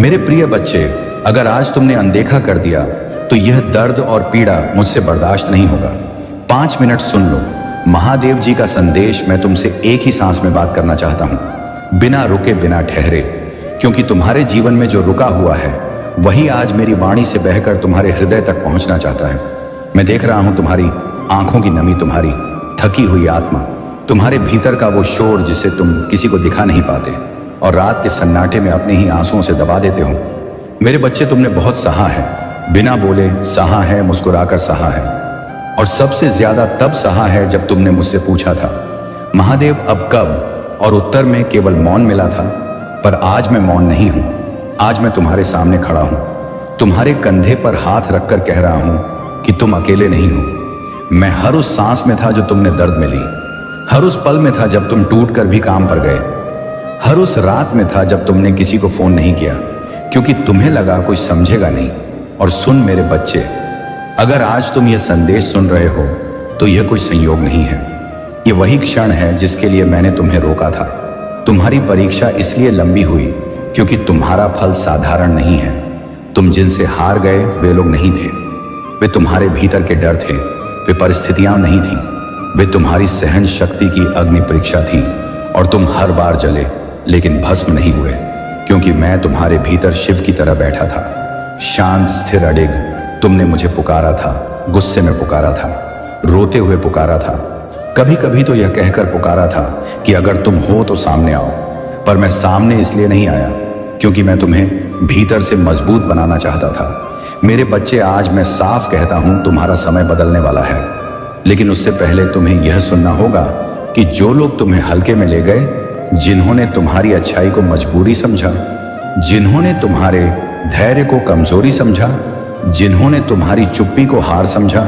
मेरे प्रिय बच्चे, अगर आज तुमने अनदेखा कर दिया तो यह दर्द और पीड़ा मुझसे बर्दाश्त नहीं होगा। 5 मिनट सुन लो। महादेव जी का संदेश मैं तुमसे एक ही सांस में बात करना चाहता हूं, बिना रुके बिना ठहरे, क्योंकि तुम्हारे जीवन में जो रुका हुआ है वही आज मेरी वाणी से बहकर तुम्हारे हृदय तक पहुंचना चाहता है। मैं देख रहा हूं तुम्हारी आंखों की नमी, तुम्हारी थकी हुई आत्मा, तुम्हारे भीतर का वो शोर जिसे तुम किसी को दिखा नहीं पाते और रात के सन्नाटे में अपने ही आंसुओं से दबा देते हो। मेरे बच्चे, तुमने बहुत सहा है, बिना बोले सहा है, मुस्कुराकर सहा है, और सबसे ज्यादा तब सहा है जब तुमने मुझसे पूछा था, महादेव अब कब, और उत्तर में केवल मौन मिला था। पर आज मैं मौन नहीं हूं। आज मैं तुम्हारे सामने खड़ा हूं, तुम्हारे कंधे पर हाथ रखकर कह रहा हूं कि तुम अकेले नहीं हो। मैं हर उस सांस में था जो तुमने दर्द में ली, हर उस पल में था जब तुम टूट कर भी काम पर गए, हर उस रात में था जब तुमने किसी को फोन नहीं किया क्योंकि तुम्हें लगा कोई समझेगा नहीं। और सुन मेरे बच्चे, अगर आज तुम यह संदेश सुन रहे हो तो यह कोई संयोग नहीं है, यह वही क्षण है जिसके लिए मैंने तुम्हें रोका था। तुम्हारी परीक्षा इसलिए लंबी हुई क्योंकि तुम्हारा फल साधारण नहीं है। तुम जिनसे हार गए वे लोग नहीं थे, वे तुम्हारे भीतर के डर थे, वे परिस्थितियां नहीं थीं, वे तुम्हारी सहन शक्ति की अग्नि परीक्षा थी। और तुम हर बार जले लेकिन भस्म नहीं हुए, क्योंकि मैं तुम्हारे भीतर शिव की तरह बैठा था, शांत स्थिर अडिग। तुमने मुझे पुकारा था, गुस्से में पुकारा था, रोते हुए पुकारा था, कभी कभी तो यह कहकर पुकारा था कि अगर तुम हो तो सामने आओ। पर मैं सामने इसलिए नहीं आया क्योंकि मैं तुम्हें भीतर से मजबूत बनाना चाहता था। मेरे बच्चे, आज मैं साफ कहता हूं, तुम्हारा समय बदलने वाला है, लेकिन उससे पहले तुम्हें यह सुनना होगा कि जो लोग तुम्हें हल्के में ले गए, जिन्होंने तुम्हारी अच्छाई को मजबूरी समझा, जिन्होंने तुम्हारे धैर्य को कमजोरी समझा, जिन्होंने तुम्हारी चुप्पी को हार समझा,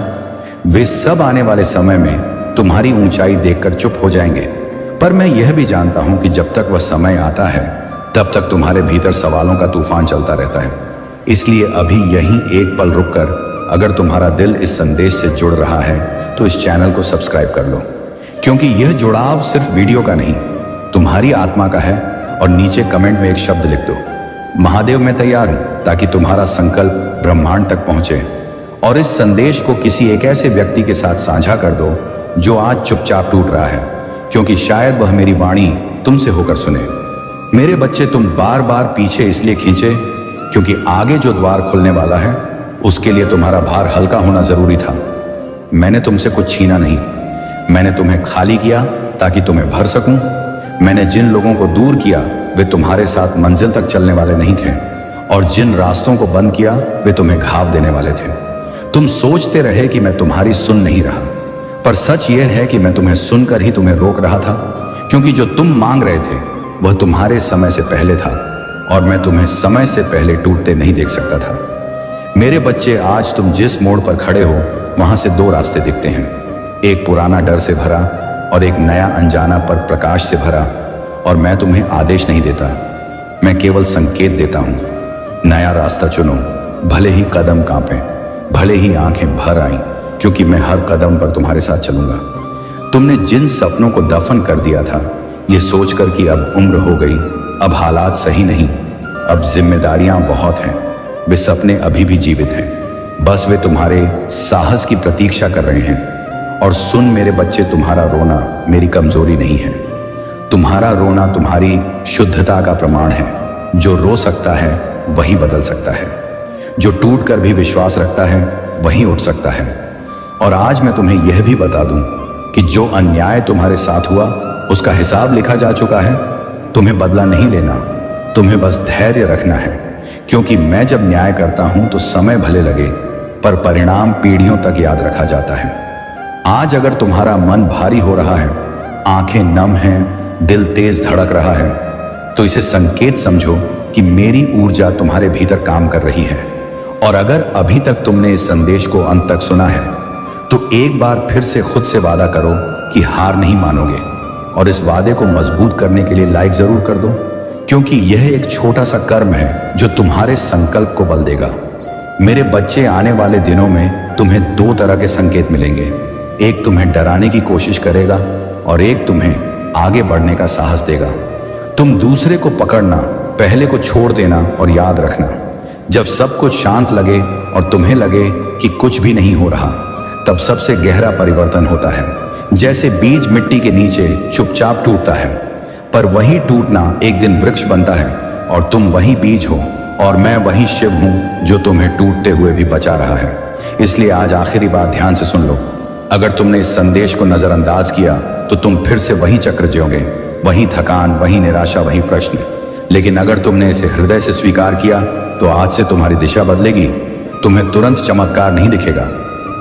वे सब आने वाले समय में तुम्हारी ऊंचाई देखकर चुप हो जाएंगे। पर मैं यह भी जानता हूं कि जब तक वह समय आता है तब तक तुम्हारे भीतर सवालों का तूफान चलता रहता है। इसलिए अभी यहीं एक पल रुककर, अगर तुम्हारा दिल इस संदेश से जुड़ रहा है तो इस चैनल को सब्सक्राइब कर लो, क्योंकि यह जुड़ाव सिर्फ वीडियो का नहीं, तुम्हारी आत्मा का है। और नीचे कमेंट में एक शब्द लिख दो, महादेव मैं तैयार हूं, ताकि तुम्हारा संकल्प ब्रह्मांड तक पहुंचे। और इस संदेश को किसी एक ऐसे व्यक्ति के साथ साझा कर दो जो आज चुपचाप टूट रहा है, क्योंकि शायद वह मेरी वाणी तुमसे होकर सुने। मेरे बच्चे, तुम बार बार पीछे इसलिए खींचे क्योंकि आगे जो द्वार खुलने वाला है उसके लिए तुम्हारा भार हल्का होना जरूरी था। मैंने तुमसे कुछ छीना नहीं, मैंने तुम्हें खाली किया ताकि तुम्हें भर सकूं। मैंने जिन लोगों को दूर किया वे तुम्हारे साथ मंजिल तक चलने वाले नहीं थे, और जिन रास्तों को बंद किया वे तुम्हें घाव देने वाले थे। तुम सोचते रहे कि मैं तुम्हारी सुन नहीं रहा, पर सच यह है कि मैं तुम्हें सुनकर ही तुम्हें रोक रहा था, क्योंकि जो तुम मांग रहे थे वह तुम्हारे समय से पहले था, और मैं तुम्हें समय से पहले टूटते नहीं देख सकता था। मेरे बच्चे, आज तुम जिस मोड़ पर खड़े हो वहां से 2 रास्ते दिखते हैं, एक पुराना डर से भरा और एक नया अनजाना पर प्रकाश से भरा। और मैं तुम्हें आदेश नहीं देता, मैं केवल संकेत देता हूं। नया रास्ता चुनो, भले ही कदम कांपे, भले ही आंखें भर आईं, क्योंकि मैं हर कदम पर तुम्हारे साथ चलूंगा। तुमने जिन सपनों को दफन कर दिया था, यह सोचकर कि अब उम्र हो गई, अब हालात सही नहीं, अब जिम्मेदारियां बहुत हैं, वे सपने अभी भी जीवित हैं, बस वे तुम्हारे साहस की प्रतीक्षा कर रहे हैं। और सुन मेरे बच्चे, तुम्हारा रोना मेरी कमजोरी नहीं है, तुम्हारा रोना तुम्हारी शुद्धता का प्रमाण है। जो रो सकता है वही बदल सकता है, जो टूट कर भी विश्वास रखता है वही उठ सकता है। और आज मैं तुम्हें यह भी बता दूं कि जो अन्याय तुम्हारे साथ हुआ उसका हिसाब लिखा जा चुका है। तुम्हें बदला नहीं लेना, तुम्हें बस धैर्य रखना है, क्योंकि मैं जब न्याय करता हूं तो समय भले लगे पर परिणाम पीढ़ियों तक याद रखा जाता है। आज अगर तुम्हारा मन भारी हो रहा है, आंखें नम हैं, दिल तेज धड़क रहा है, तो इसे संकेत समझो कि मेरी ऊर्जा तुम्हारे भीतर काम कर रही है। और अगर अभी तक तुमने इस संदेश को अंत तक सुना है तो एक बार फिर से खुद से वादा करो कि हार नहीं मानोगे। और इस वादे को मजबूत करने के लिए लाइक जरूर कर दो, क्योंकि यह एक छोटा सा कर्म है जो तुम्हारे संकल्प को बल देगा। मेरे बच्चे, आने वाले दिनों में तुम्हें 2 तरह के संकेत मिलेंगे, एक तुम्हें डराने की कोशिश करेगा और एक तुम्हें आगे बढ़ने का साहस देगा। तुम दूसरे को पकड़ना पहले को छोड़ देना और याद रखना, जब सब कुछ शांत लगे और तुम्हें लगे कि कुछ भी नहीं हो रहा, तब सबसे गहरा परिवर्तन होता है। जैसे बीज मिट्टी के नीचे चुपचाप टूटता है, पर वही टूटना एक दिन वृक्ष बनता है, और तुम वही बीज हो और मैं वही शिव हूं जो तुम्हें टूटते हुए भी बचा रहा है। इसलिए आज आखिरी बात ध्यान से सुन लो। अगर तुमने इस संदेश को नजरअंदाज किया तो तुम फिर से वही चक्र जियोगे, वही थकान, वही निराशा, वही प्रश्न। लेकिन अगर तुमने इसे हृदय से स्वीकार किया तो आज से तुम्हारी दिशा बदलेगी। तुम्हें तुरंत चमत्कार नहीं दिखेगा,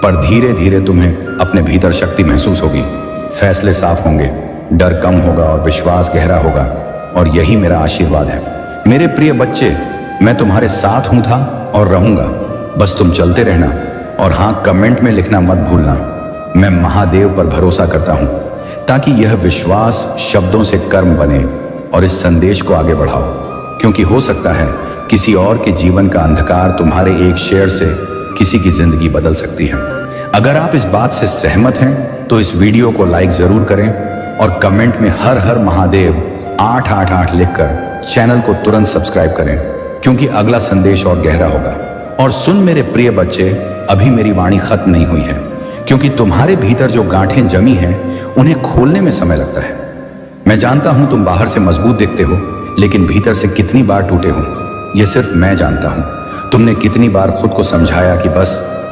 पर धीरे धीरे तुम्हें अपने भीतर शक्ति महसूस होगी, फैसले साफ होंगे, डर कम होगा और विश्वास गहरा होगा। और यही मेरा आशीर्वाद है। मेरे प्रिय बच्चे, मैं तुम्हारे साथ हूं था और रहूंगा, बस तुम चलते रहना। और हाँ, कमेंट में लिखना मत भूलना, मैं महादेव पर भरोसा करता हूं, ताकि यह विश्वास शब्दों से कर्म बने और इस संदेश को आगे बढ़ाओ। क्योंकि हो सकता है किसी और के जीवन का अंधकार तुम्हारे एक शेयर से किसी की जिंदगी बदल सकती है। अगर आप इस बात से सहमत हैं तो इस वीडियो को लाइक जरूर करें और कमेंट में हर हर महादेव 888 लिखकर चैनल को तुरंत सब्सक्राइब करें, क्योंकि अगला संदेश और गहरा होगा। और सुन मेरे प्रिय बच्चे, अभी मेरी वाणी खत्म नहीं हुई है, क्योंकि तुम्हारे भीतर जो गांठें जमी हैं उन्हें खोलने में समय लगता है। मैं जानता हूं तुम बाहर से मजबूत दिखते हो, लेकिन भीतर से कितनी बार टूटे हो यह सिर्फ मैं जानता हूं। तुमने कितनी बार खुद को समझाया कि बस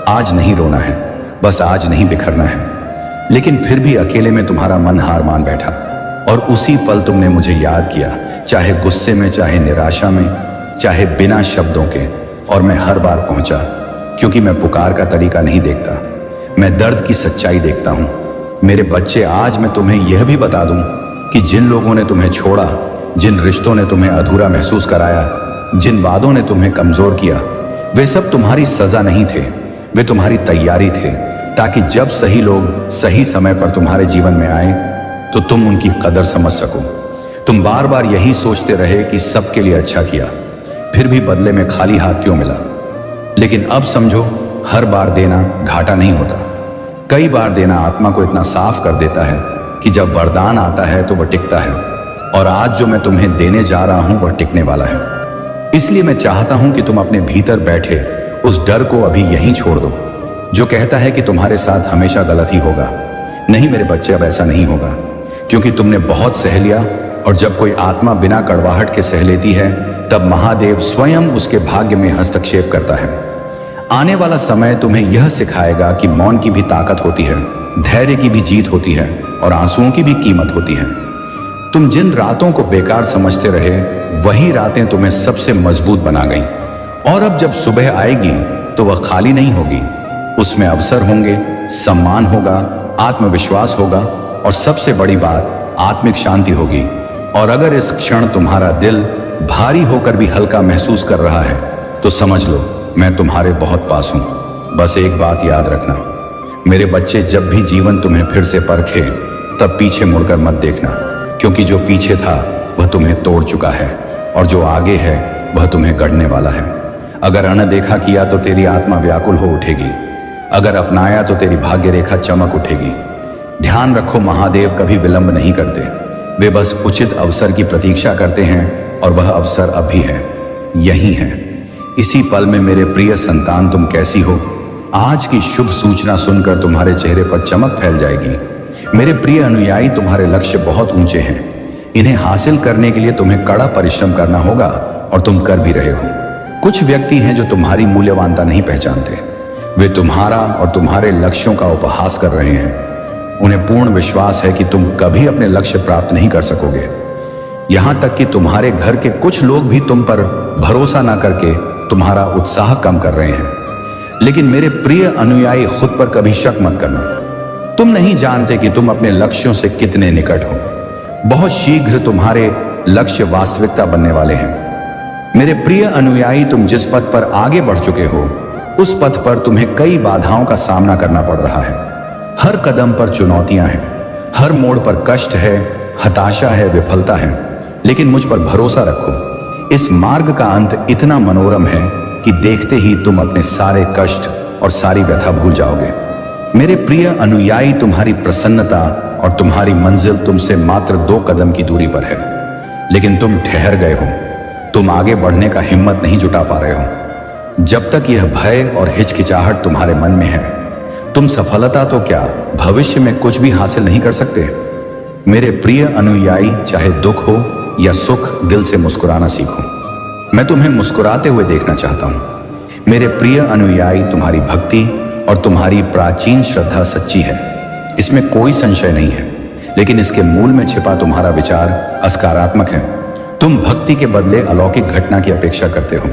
आज नहीं रोना है, बस आज नहीं बिखरना है, लेकिन फिर भी अकेले में तुम्हारा मन हार मान बैठा। और उसी पल तुमने मुझे याद किया, चाहे गुस्से में, चाहे निराशा में, चाहे बिना शब्दों के, और मैं हर बार पहुंचा, क्योंकि मैं पुकार का तरीका नहीं देखता, मैं दर्द की सच्चाई देखता हूं। मेरे बच्चे, आज मैं तुम्हें यह भी बता दूं कि जिन लोगों ने तुम्हें छोड़ा, जिन रिश्तों ने तुम्हें अधूरा महसूस कराया, जिन वादों ने तुम्हें कमजोर किया, वे सब तुम्हारी सजा नहीं थे, वे तुम्हारी तैयारी थे, ताकि जब सही लोग सही समय पर तुम्हारे जीवन में आए तो तुम उनकी कदर समझ सको। तुम बार बार यही सोचते रहे कि सबके लिए अच्छा किया, फिर भी बदले में खाली हाथ क्यों मिला। लेकिन अब समझो, हर बार देना घाटा नहीं होता, कई बार देना आत्मा को इतना साफ कर देता है कि जब वरदान आता है तो वह टिकता है। और आज जो मैं तुम्हें देने जा रहा हूं वह टिकने वाला है। इसलिए मैं चाहता हूं कि तुम अपने भीतर बैठे उस डर को अभी यहीं छोड़ दो, जो कहता है कि तुम्हारे साथ हमेशा गलत ही होगा। नहीं मेरे बच्चे, अब ऐसा नहीं होगा, क्योंकि तुमने बहुत सह लिया। और जब कोई आत्मा बिना कड़वाहट के सह लेती है, तब महादेव स्वयं उसके भाग्य में हस्तक्षेप करता है। आने वाला समय तुम्हें यह सिखाएगा कि मौन की भी ताकत होती है, धैर्य की भी जीत होती है, और आंसुओं की भी कीमत होती है। तुम जिन रातों को बेकार समझते रहे, वही रातें तुम्हें सबसे मजबूत बना गईं। और अब जब सुबह आएगी तो वह खाली नहीं होगी, उसमें अवसर होंगे, सम्मान होगा, आत्मविश्वास होगा, और सबसे बड़ी बात, आत्मिक शांति होगी। और अगर इस क्षण तुम्हारा दिल भारी होकर भी हल्का महसूस कर रहा है तो समझ लो, मैं तुम्हारे बहुत पास हूं। बस एक बात याद रखना मेरे बच्चे, जब भी जीवन तुम्हें फिर से परखे, तब पीछे मुड़कर मत देखना, क्योंकि जो पीछे था वह तुम्हें तोड़ चुका है, और जो आगे है वह तुम्हें गढ़ने वाला है। अगर अनदेखा किया तो तेरी आत्मा व्याकुल हो उठेगी, अगर अपनाया तो तेरी भाग्य रेखा चमक उठेगी। ध्यान रखो, महादेव कभी विलंब नहीं करते, वे बस उचित अवसर की प्रतीक्षा करते हैं, और वह अवसर अभी है, यही है। इसी पल में मेरे प्रिय संतान, तुम कैसी हो? आज की शुभ सूचना सुनकर तुम्हारे चेहरे पर चमक फैल जाएगी। मेरे प्रिय अनुयायी, तुम्हारे लक्ष्य बहुत ऊंचे हैं, इन्हें हासिल करने के लिए तुम्हें कड़ा परिश्रम करना होगा, और तुम कर भी रहे हो। कुछ व्यक्ति हैं जो तुम्हारी मूल्यवानता नहीं पहचानते, वे तुम्हारा और तुम्हारे लक्ष्यों का उपहास कर रहे हैं। उन्हें पूर्ण विश्वास है कि तुम कभी अपने लक्ष्य प्राप्त नहीं कर सकोगे। यहां तक कि तुम्हारे घर के कुछ लोग भी तुम पर भरोसा ना करके तुम्हारा उत्साह कम कर रहे हैं। लेकिन मेरे प्रिय अनुयायी, खुद पर कभी शक मत करना। तुम नहीं जानते कि तुम अपने लक्ष्यों से कितने निकट हो। बहुत शीघ्र तुम्हारे लक्ष्य वास्तविकता बनने वाले हैं। मेरे प्रिय अनुयायी, तुम जिस पथ पर आगे बढ़ चुके हो, उस पथ पर तुम्हें कई बाधाओं का सामना करना पड़ रहा है। हर कदम पर चुनौतियां हैं, हर मोड़ पर कष्ट है, हताशा है, विफलता है। लेकिन मुझ पर भरोसा रखो, इस मार्ग का अंत इतना मनोरम है कि देखते ही तुम अपने सारे कष्ट और सारी व्यथा भूल जाओगे। मेरे प्रिय अनुयायी, तुम्हारी प्रसन्नता और तुम्हारी मंजिल तुमसे मात्र 2 कदम की दूरी पर है, लेकिन तुम ठहर गए हो। तुम आगे बढ़ने का हिम्मत नहीं जुटा पा रहे हो। जब तक यह भय और हिचकिचाहट तुम्हारे मन में है, तुम सफलता तो क्या भविष्य में कुछ भी हासिल नहीं कर सकते। मेरे प्रिय अनुयायी, चाहे दुख हो या सुख, दिल से मुस्कुराना सीखो। मैं तुम्हें मुस्कुराते हुए देखना चाहता हूं। मेरे प्रिय अनुयायी, तुम्हारी भक्ति और तुम्हारी प्राचीन श्रद्धा सच्ची है, इसमें कोई संशय नहीं है, लेकिन इसके मूल में छिपा तुम्हारा विचार असकारात्मक है। तुम भक्ति के बदले अलौकिक घटना की अपेक्षा करते हो।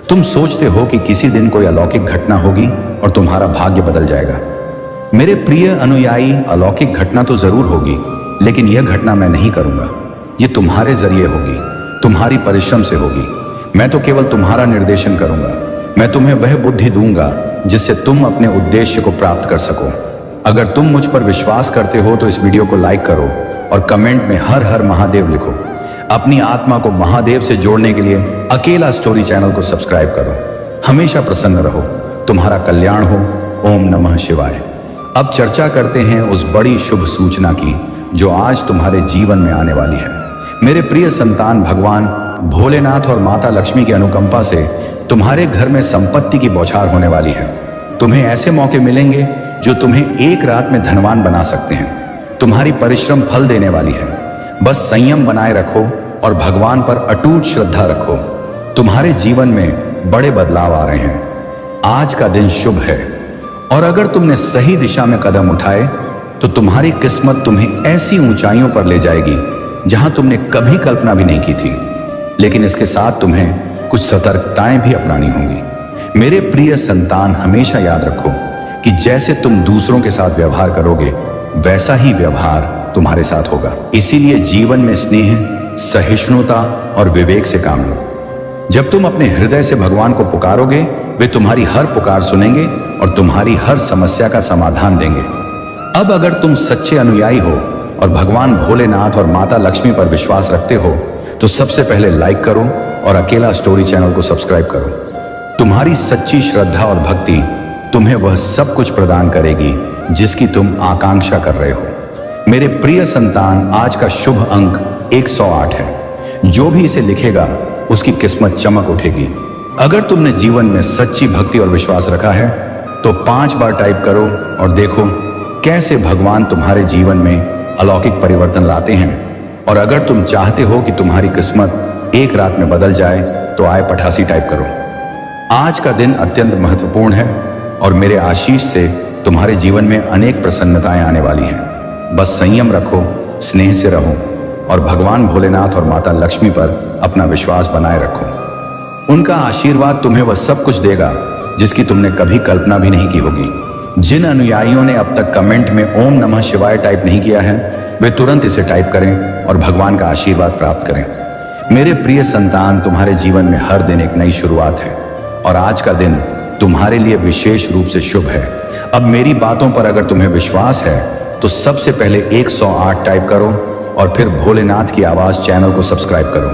तुम सोचते हो कि किसी दिन कोई अलौकिक घटना होगी और तुम्हारा भाग्य बदल जाएगा। मेरे प्रिय अनुयायी, अलौकिक घटना तो जरूर होगी, लेकिन यह घटना मैं नहीं करूंगा। ये तुम्हारे जरिए होगी, तुम्हारी परिश्रम से होगी। मैं तो केवल तुम्हारा निर्देशन करूंगा। मैं तुम्हें वह बुद्धि दूंगा जिससे तुम अपने उद्देश्य को प्राप्त कर सको। अगर तुम मुझ पर विश्वास करते हो तो इस वीडियो को लाइक करो और कमेंट में हर हर महादेव लिखो। अपनी आत्मा को महादेव से जोड़ने के लिए अकेला स्टोरी चैनल को सब्सक्राइब करो। हमेशा प्रसन्न रहो। तुम्हारा कल्याण हो। ओम नमः शिवाय। अब चर्चा करते हैं उस बड़ी शुभ सूचना की जो आज तुम्हारे जीवन में आने वाली है। मेरे प्रिय संतान, भगवान भोलेनाथ और माता लक्ष्मी की अनुकंपा से तुम्हारे घर में संपत्ति की बौछार होने वाली है। तुम्हें ऐसे मौके मिलेंगे जो तुम्हें एक रात में धनवान बना सकते हैं। तुम्हारी परिश्रम फल देने वाली है। बस संयम बनाए रखो और भगवान पर अटूट श्रद्धा रखो। तुम्हारे जीवन में बड़े बदलाव आ रहे हैं। आज का दिन शुभ है और अगर तुमने सही दिशा में कदम उठाए तो तुम्हारी किस्मत तुम्हें ऐसी ऊंचाइयों पर ले जाएगी जहां तुमने कभी कल्पना भी नहीं की थी। लेकिन इसके साथ तुम्हें कुछ सतर्कताएं भी अपनानी होंगी। मेरे प्रिय संतान, हमेशा याद रखो कि जैसे तुम दूसरों के साथ व्यवहार करोगे वैसा ही व्यवहार तुम्हारे साथ होगा। इसीलिए जीवन में स्नेह, सहिष्णुता और विवेक से काम लो। जब तुम अपने हृदय से भगवान को पुकारोगे, वे तुम्हारी हर पुकार सुनेंगे और तुम्हारी हर समस्या का समाधान देंगे। अब अगर तुम सच्चे अनुयायी हो और भगवान भोलेनाथ और माता लक्ष्मी पर विश्वास रखते हो तो सबसे पहले लाइक करो और अकेला स्टोरी चैनल को सब्सक्राइब करो। तुम्हारी सच्ची श्रद्धा और भक्ति तुम्हें वह सब कुछ प्रदान करेगी जिसकी तुम आकांक्षा कर रहे हो। मेरे प्रिय संतान, आज का शुभ अंक 108 है। जो भी इसे लिखेगा उसकी किस्मत चमक उठेगी। अगर तुमने जीवन में सच्ची भक्ति और विश्वास रखा है तो 5 बार टाइप करो और देखो कैसे भगवान तुम्हारे जीवन में अलौकिक परिवर्तन लाते हैं। और अगर तुम चाहते हो कि तुम्हारी किस्मत एक रात में बदल जाए तो आए 88 टाइप करो। आज का दिन अत्यंत महत्वपूर्ण है और मेरे आशीष से तुम्हारे जीवन में अनेक प्रसन्नताएं आने वाली हैं। बस संयम रखो, स्नेह से रहो और भगवान भोलेनाथ और माता लक्ष्मी पर अपना विश्वास बनाए रखो। उनका आशीर्वाद तुम्हें वह सब कुछ देगा जिसकी तुमने कभी कल्पना भी नहीं की होगी। जिन अनुयायियों ने अब तक कमेंट में ओम नमः शिवाय टाइप नहीं किया है, वे तुरंत इसे टाइप करें और भगवान का आशीर्वाद प्राप्त करें। मेरे प्रिय संतान, तुम्हारे जीवन में हर दिन एक नई शुरुआत है और आज का दिन तुम्हारे लिए विशेष रूप से शुभ है। अब मेरी बातों पर अगर तुम्हें विश्वास है तो सबसे पहले 108 टाइप करो और फिर भोलेनाथ की आवाज चैनल को सब्सक्राइब करो।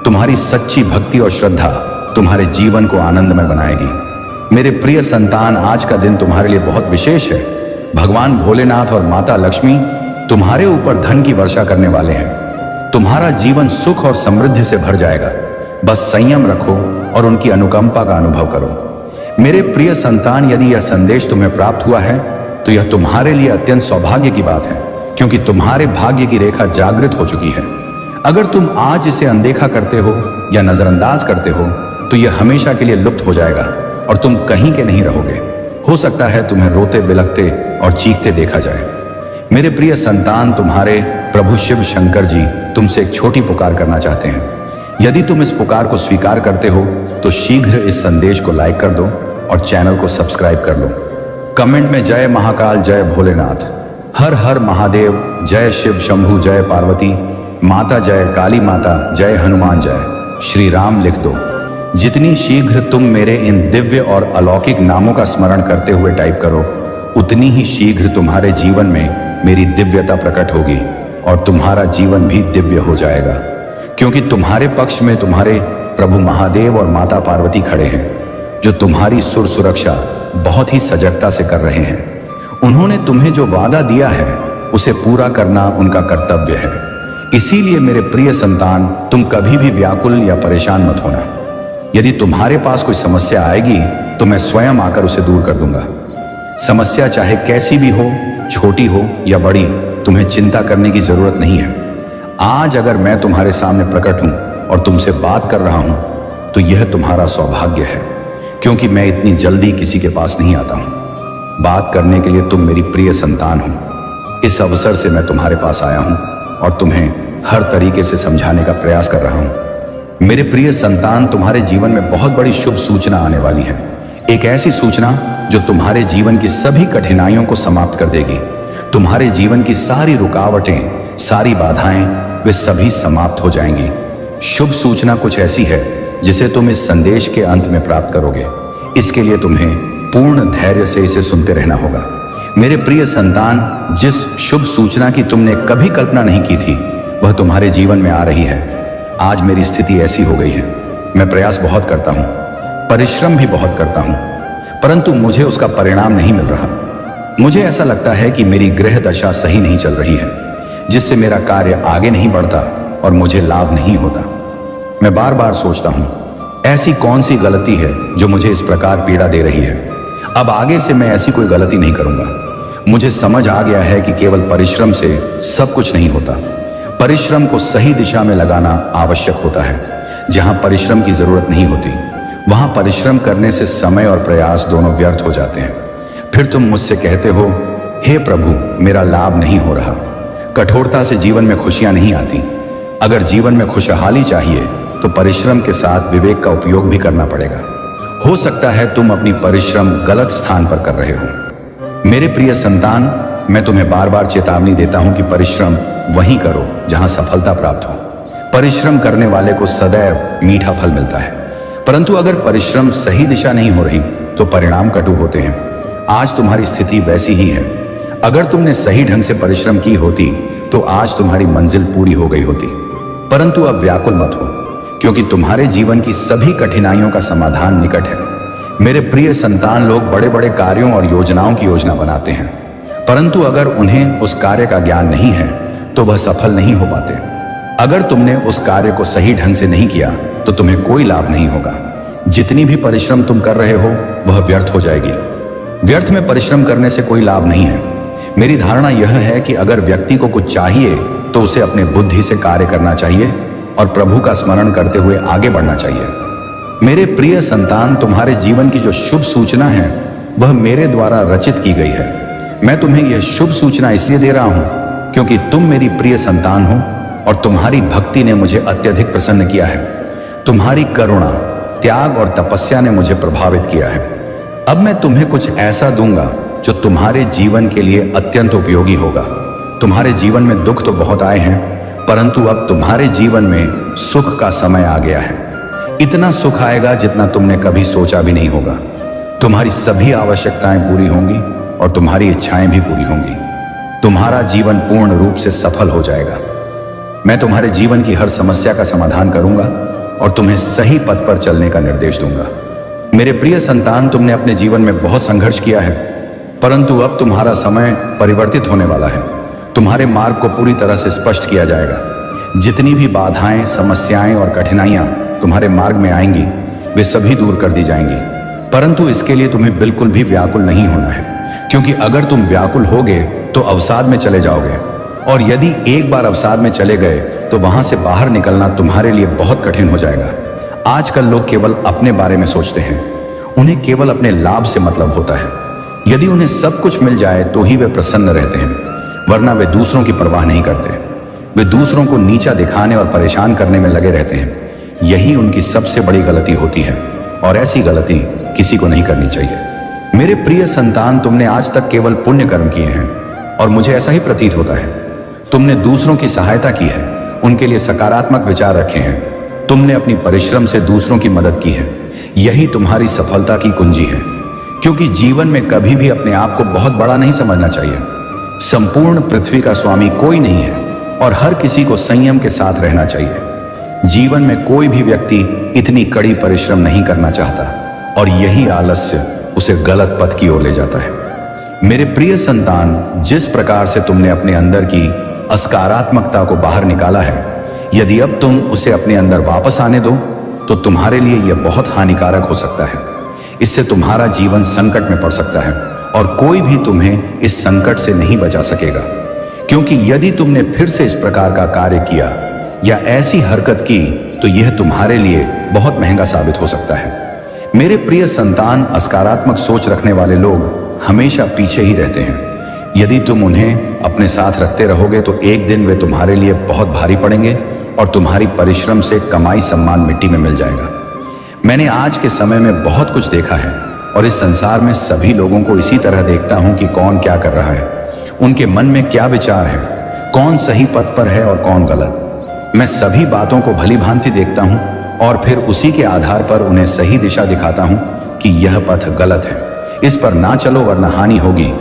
तुम्हारी सच्ची भक्ति और श्रद्धा तुम्हारे जीवन को आनंदमय बनाएगी। मेरे प्रिय संतान, आज का दिन तुम्हारे लिए बहुत विशेष है। भगवान भोलेनाथ और माता लक्ष्मी तुम्हारे ऊपर धन की वर्षा करने वाले हैं। तुम्हारा जीवन सुख और समृद्धि से भर जाएगा। बस संयम रखो और उनकी अनुकंपा का अनुभव करो। मेरे प्रिय संतान, यदि यह संदेश तुम्हें प्राप्त हुआ है तो यह तुम्हारे लिए अत्यंत सौभाग्य की बात है, क्योंकि तुम्हारे भाग्य की रेखा जागृत हो चुकी है। अगर तुम आज इसे अनदेखा करते हो या नजरअंदाज करते हो तो यह हमेशा के लिए लुप्त हो जाएगा और तुम कहीं के नहीं रहोगे। हो सकता है तुम्हें रोते बिलखते और चीखते देखा जाए। मेरे प्रिय संतान, तुम्हारे प्रभु शिव शंकर जी तुमसे एक छोटी पुकार करना चाहते हैं। यदि तुम इस पुकार को स्वीकार करते हो तो शीघ्र इस संदेश को लाइक कर दो और चैनल को सब्सक्राइब कर लो। कमेंट में जय महाकाल, जय भोलेनाथ, हर हर महादेव, जय शिव शंभु, जय पार्वती माता, जय काली माता, जय हनुमान, जय श्री राम लिख दो। जितनी शीघ्र तुम मेरे इन दिव्य और अलौकिक नामों का स्मरण करते हुए टाइप करो, उतनी ही शीघ्र तुम्हारे जीवन में मेरी दिव्यता प्रकट होगी और तुम्हारा जीवन भी दिव्य हो जाएगा, क्योंकि तुम्हारे पक्ष में तुम्हारे प्रभु महादेव और माता पार्वती खड़े हैं, जो तुम्हारी सुर सुरक्षा बहुत ही सजगता से कर रहे हैं। उन्होंने तुम्हें जो वादा दिया है उसे पूरा करना उनका कर्तव्य है। इसीलिए मेरे प्रिय संतान, तुम कभी भी व्याकुल या परेशान मत होना। यदि तुम्हारे पास कोई समस्या आएगी तो मैं स्वयं आकर उसे दूर कर दूंगा। समस्या चाहे कैसी भी हो, छोटी हो या बड़ी, तुम्हें चिंता करने की जरूरत नहीं है। आज अगर मैं तुम्हारे सामने प्रकट हूं और तुमसे बात कर रहा हूं तो यह तुम्हारा सौभाग्य है, क्योंकि मैं इतनी जल्दी किसी के पास नहीं आता हूं। बात करने के लिए तुम मेरी प्रिय संतान हो। इस अवसर से मैं तुम्हारे पास आया हूं और तुम्हें हर तरीके से समझाने का प्रयास कर रहा हूं। मेरे प्रिय संतान, तुम्हारे जीवन में बहुत बड़ी शुभ सूचना आने वाली है। एक ऐसी सूचना जो तुम्हारे जीवन की सभी कठिनाइयों को समाप्त कर देगी। तुम्हारे जीवन की सारी रुकावटें, सारी बाधाएं, वे सभी समाप्त हो जाएंगी। शुभ सूचना कुछ ऐसी है जिसे तुम इस संदेश के अंत में प्राप्त करोगे। इसके लिए तुम्हें पूर्ण धैर्य से इसे सुनते रहना होगा। मेरे प्रिय संतान, जिस शुभ सूचना की तुमने कभी कल्पना नहीं की थी वह तुम्हारे जीवन में आ रही है। आज मेरी स्थिति ऐसी हो गई है, मैं प्रयास बहुत करता हूं, परिश्रम भी बहुत करता हूं, परंतु मुझे उसका परिणाम नहीं मिल रहा। मुझे ऐसा लगता है कि मेरी ग्रह दशा सही नहीं चल रही है, जिससे मेरा कार्य आगे नहीं बढ़ता और मुझे लाभ नहीं होता। मैं बार बार सोचता हूं, ऐसी कौन सी गलती है जो मुझे इस प्रकार पीड़ा दे रही है। अब आगे से मैं ऐसी कोई गलती नहीं करूंगा। मुझे समझ आ गया है कि केवल परिश्रम से सब कुछ नहीं होता। परिश्रम को सही दिशा में लगाना आवश्यक होता है। जहां परिश्रम की जरूरत नहीं होती वहां परिश्रम करने से समय और प्रयास दोनों व्यर्थ हो जाते हैं। फिर तुम मुझसे कहते हो, हे प्रभु, मेरा लाभ नहीं हो रहा। कठोरता से जीवन में खुशियां नहीं आती। अगर जीवन में खुशहाली चाहिए तो परिश्रम के साथ विवेक का उपयोग भी करना पड़ेगा। हो सकता है तुम अपनी परिश्रम गलत स्थान पर कर रहे हो। मेरे प्रिय संतान, मैं तुम्हें बार बार चेतावनी देता हूं कि परिश्रम वहीं करो जहां सफलता प्राप्त हो। परिश्रम करने वाले को सदैव मीठा फल मिलता है, परंतु अगर परिश्रम सही दिशा नहीं हो रही तो परिणाम कटु होते हैं। आज तुम्हारी स्थिति वैसी ही है। अगर तुमने सही ढंग से परिश्रम की होती तो आज तुम्हारी मंजिल पूरी हो गई होती। परंतु अब व्याकुल मत हो, क्योंकि तुम्हारे जीवन की सभी कठिनाइयों का समाधान निकट है। मेरे प्रिय संतान, लोग बड़े बड़े कार्यों और योजनाओं की योजना बनाते हैं, परंतु अगर उन्हें उस कार्य का ज्ञान नहीं है तो वह सफल नहीं हो पाते। अगर तुमने उस कार्य को सही ढंग से नहीं किया तो तुम्हें कोई लाभ नहीं होगा। जितनी भी परिश्रम तुम कर रहे हो वह व्यर्थ हो जाएगी। व्यर्थ में परिश्रम करने से कोई लाभ नहीं है। मेरी धारणा यह है कि अगर व्यक्ति को कुछ चाहिए तो उसे अपने बुद्धि से कार्य करना चाहिए और प्रभु का स्मरण करते हुए आगे बढ़ना चाहिए। मेरे प्रिय संतान, तुम्हारे जीवन की जो शुभ सूचना है वह मेरे द्वारा रचित की गई है। मैं तुम्हें यह शुभ सूचना इसलिए दे रहा हूं क्योंकि तुम मेरी प्रिय संतान हो और तुम्हारी भक्ति ने मुझे अत्यधिक प्रसन्न किया है। तुम्हारी करुणा, त्याग और तपस्या ने मुझे प्रभावित किया है। अब मैं तुम्हें कुछ ऐसा दूंगा जो तुम्हारे जीवन के लिए अत्यंत उपयोगी होगा। तुम्हारे जीवन में दुख तो बहुत आए हैं, परंतु अब तुम्हारे जीवन में सुख का समय आ गया है। इतना सुख आएगा जितना तुमने कभी सोचा भी नहीं होगा। तुम्हारी सभी आवश्यकताएं पूरी होंगी और तुम्हारी इच्छाएं भी पूरी होंगी। तुम्हारा जीवन पूर्ण रूप से सफल हो जाएगा। मैं तुम्हारे जीवन की हर समस्या का समाधान करूंगा और तुम्हें सही पथ पर चलने का निर्देश दूंगा। मेरे प्रिय संतान, तुमने अपने जीवन में बहुत संघर्ष किया है, परंतु अब तुम्हारा समय परिवर्तित होने वाला है। तुम्हारे मार्ग को पूरी तरह से स्पष्ट किया जाएगा। जितनी भी बाधाएं, समस्याएं और कठिनाइयां तुम्हारे मार्ग में आएंगी वे सभी दूर कर दी जाएंगी। परंतु इसके लिए तुम्हें बिल्कुल भी व्याकुल नहीं होना है, क्योंकि अगर तुम व्याकुल होगे तो अवसाद में चले जाओगे, और यदि एक बार अवसाद में चले गए तो वहां से बाहर निकलना तुम्हारे लिए बहुत कठिन हो जाएगा। आजकल लोग केवल अपने बारे में सोचते हैं। उन्हें केवल अपने लाभ से मतलब होता है। यदि उन्हें सब कुछ मिल जाए तो ही वे प्रसन्न रहते हैं, वरना वे दूसरों की परवाह नहीं करते। वे दूसरों को नीचा दिखाने और परेशान करने में लगे रहते हैं। यही उनकी सबसे बड़ी गलती होती है और ऐसी गलती किसी को नहीं करनी चाहिए। मेरे प्रिय संतान, तुमने आज तक केवल पुण्य कर्म किए हैं और मुझे ऐसा ही प्रतीत होता है। तुमने दूसरों की सहायता की है, उनके लिए सकारात्मक विचार रखे हैं। तुमने अपनी परिश्रम से दूसरों की मदद की है। यही तुम्हारी सफलता की कुंजी है, क्योंकि जीवन में कभी भी अपने आप को बहुत बड़ा नहीं समझना चाहिए। संपूर्ण पृथ्वी का स्वामी कोई नहीं है और हर किसी को संयम के साथ रहना चाहिए। जीवन में कोई भी व्यक्ति इतनी कड़ी परिश्रम नहीं करना चाहता और यही आलस्य उसे गलत पथ की ओर ले जाता है। मेरे प्रिय संतान, जिस प्रकार से तुमने अपने अंदर की असकारात्मकता को बाहर निकाला है, यदि अब तुम उसे अपने अंदर वापस आने दो तो तुम्हारे लिए यह बहुत हानिकारक हो सकता है। इससे तुम्हारा जीवन संकट में पड़ सकता है और कोई भी तुम्हें इस संकट से नहीं बचा सकेगा, क्योंकि यदि तुमने फिर से इस प्रकार का कार्य किया या ऐसी हरकत की तो यह तुम्हारे लिए बहुत महंगा साबित हो सकता है। मेरे प्रिय संतान, असकारात्मक सोच रखने वाले लोग हमेशा पीछे ही रहते हैं। यदि तुम उन्हें अपने साथ रखते रहोगे तो एक दिन वे तुम्हारे लिए बहुत भारी पड़ेंगे और तुम्हारी परिश्रम से कमाई सम्मान मिट्टी में मिल जाएगा। मैंने आज के समय में बहुत कुछ देखा है और इस संसार में सभी लोगों को इसी तरह देखता हूं कि कौन क्या कर रहा है, उनके मन में क्या विचार है, कौन सही पथ पर है और कौन गलत। मैं सभी बातों को भली भांति देखता हूं और फिर उसी के आधार पर उन्हें सही दिशा दिखाता हूं कि यह पथ गलत है, इस पर ना चलो वरना हानि होगी।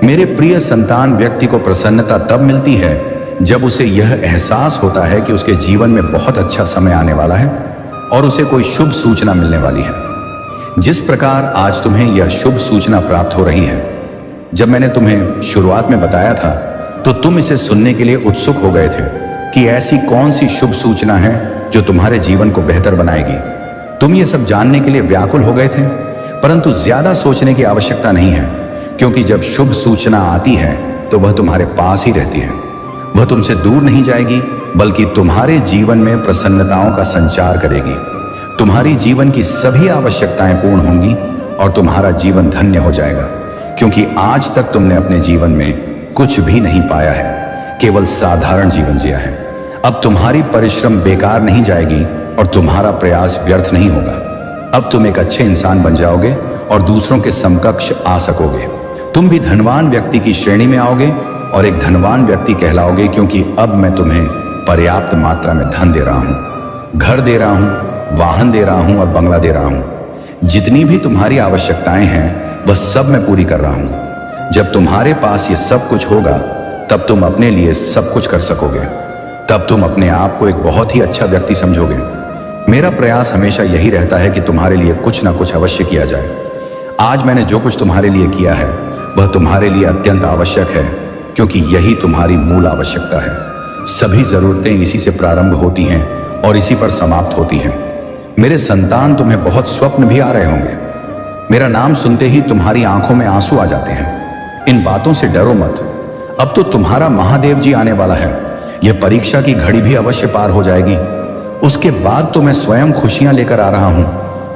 मेरे प्रिय संतान, व्यक्ति को प्रसन्नता तब मिलती है जब उसे यह एहसास होता है कि उसके जीवन में बहुत अच्छा समय आने वाला है और उसे कोई शुभ सूचना मिलने वाली है। जिस प्रकार आज तुम्हें यह शुभ सूचना प्राप्त हो रही है, जब मैंने तुम्हें शुरुआत में बताया था तो तुम इसे सुनने के लिए उत्सुक हो गए थे कि ऐसी कौन सी शुभ सूचना है जो तुम्हारे जीवन को बेहतर बनाएगी। तुम ये सब जानने के लिए व्याकुल हो गए थे, परंतु ज्यादा सोचने की आवश्यकता नहीं है, क्योंकि जब शुभ सूचना आती है तो वह तुम्हारे पास ही रहती है। वह तुमसे दूर नहीं जाएगी, बल्कि तुम्हारे जीवन में प्रसन्नताओं का संचार करेगी। तुम्हारी जीवन की सभी आवश्यकताएं पूर्ण होंगी और तुम्हारा जीवन धन्य हो जाएगा, क्योंकि आज तक तुमने अपने जीवन में कुछ भी नहीं पाया है, केवल साधारण जीवन जिया है। अब तुम्हारी परिश्रम बेकार नहीं जाएगी और तुम्हारा प्रयास व्यर्थ नहीं होगा। अब तुम एक अच्छे इंसान बन जाओगे और दूसरों के समकक्ष आ सकोगे। तुम भी धनवान व्यक्ति की श्रेणी में आओगे और एक धनवान व्यक्ति कहलाओगे, क्योंकि अब मैं तुम्हें पर्याप्त मात्रा में धन दे रहा हूं, घर दे रहा हूं, वाहन दे रहा हूं और बंगला दे रहा हूं। जितनी भी तुम्हारी आवश्यकताएं हैं वह सब मैं पूरी कर रहा हूं। जब तुम्हारे पास ये सब कुछ होगा तब तुम अपने लिए सब कुछ कर सकोगे। तब तुम अपने आप को एक बहुत ही अच्छा व्यक्ति समझोगे। मेरा प्रयास हमेशा यही रहता है कि तुम्हारे लिए कुछ ना कुछ अवश्य किया जाए। आज मैंने जो कुछ तुम्हारे लिए किया है वह तुम्हारे लिए अत्यंत आवश्यक है, क्योंकि यही तुम्हारी मूल आवश्यकता है। सभी जरूरतें इसी से प्रारंभ होती हैं और इसी पर समाप्त होती हैं। मेरे संतान, तुम्हें बहुत स्वप्न भी आ रहे होंगे। मेरा नाम सुनते ही तुम्हारी आंखों में आंसू आ जाते हैं। इन बातों से डरो मत। अब तो तुम्हारा महादेव जी आने वाला है। यह परीक्षा की घड़ी भी अवश्य पार हो जाएगी। उसके बाद तो मैं स्वयं खुशियां लेकर आ रहा हूं,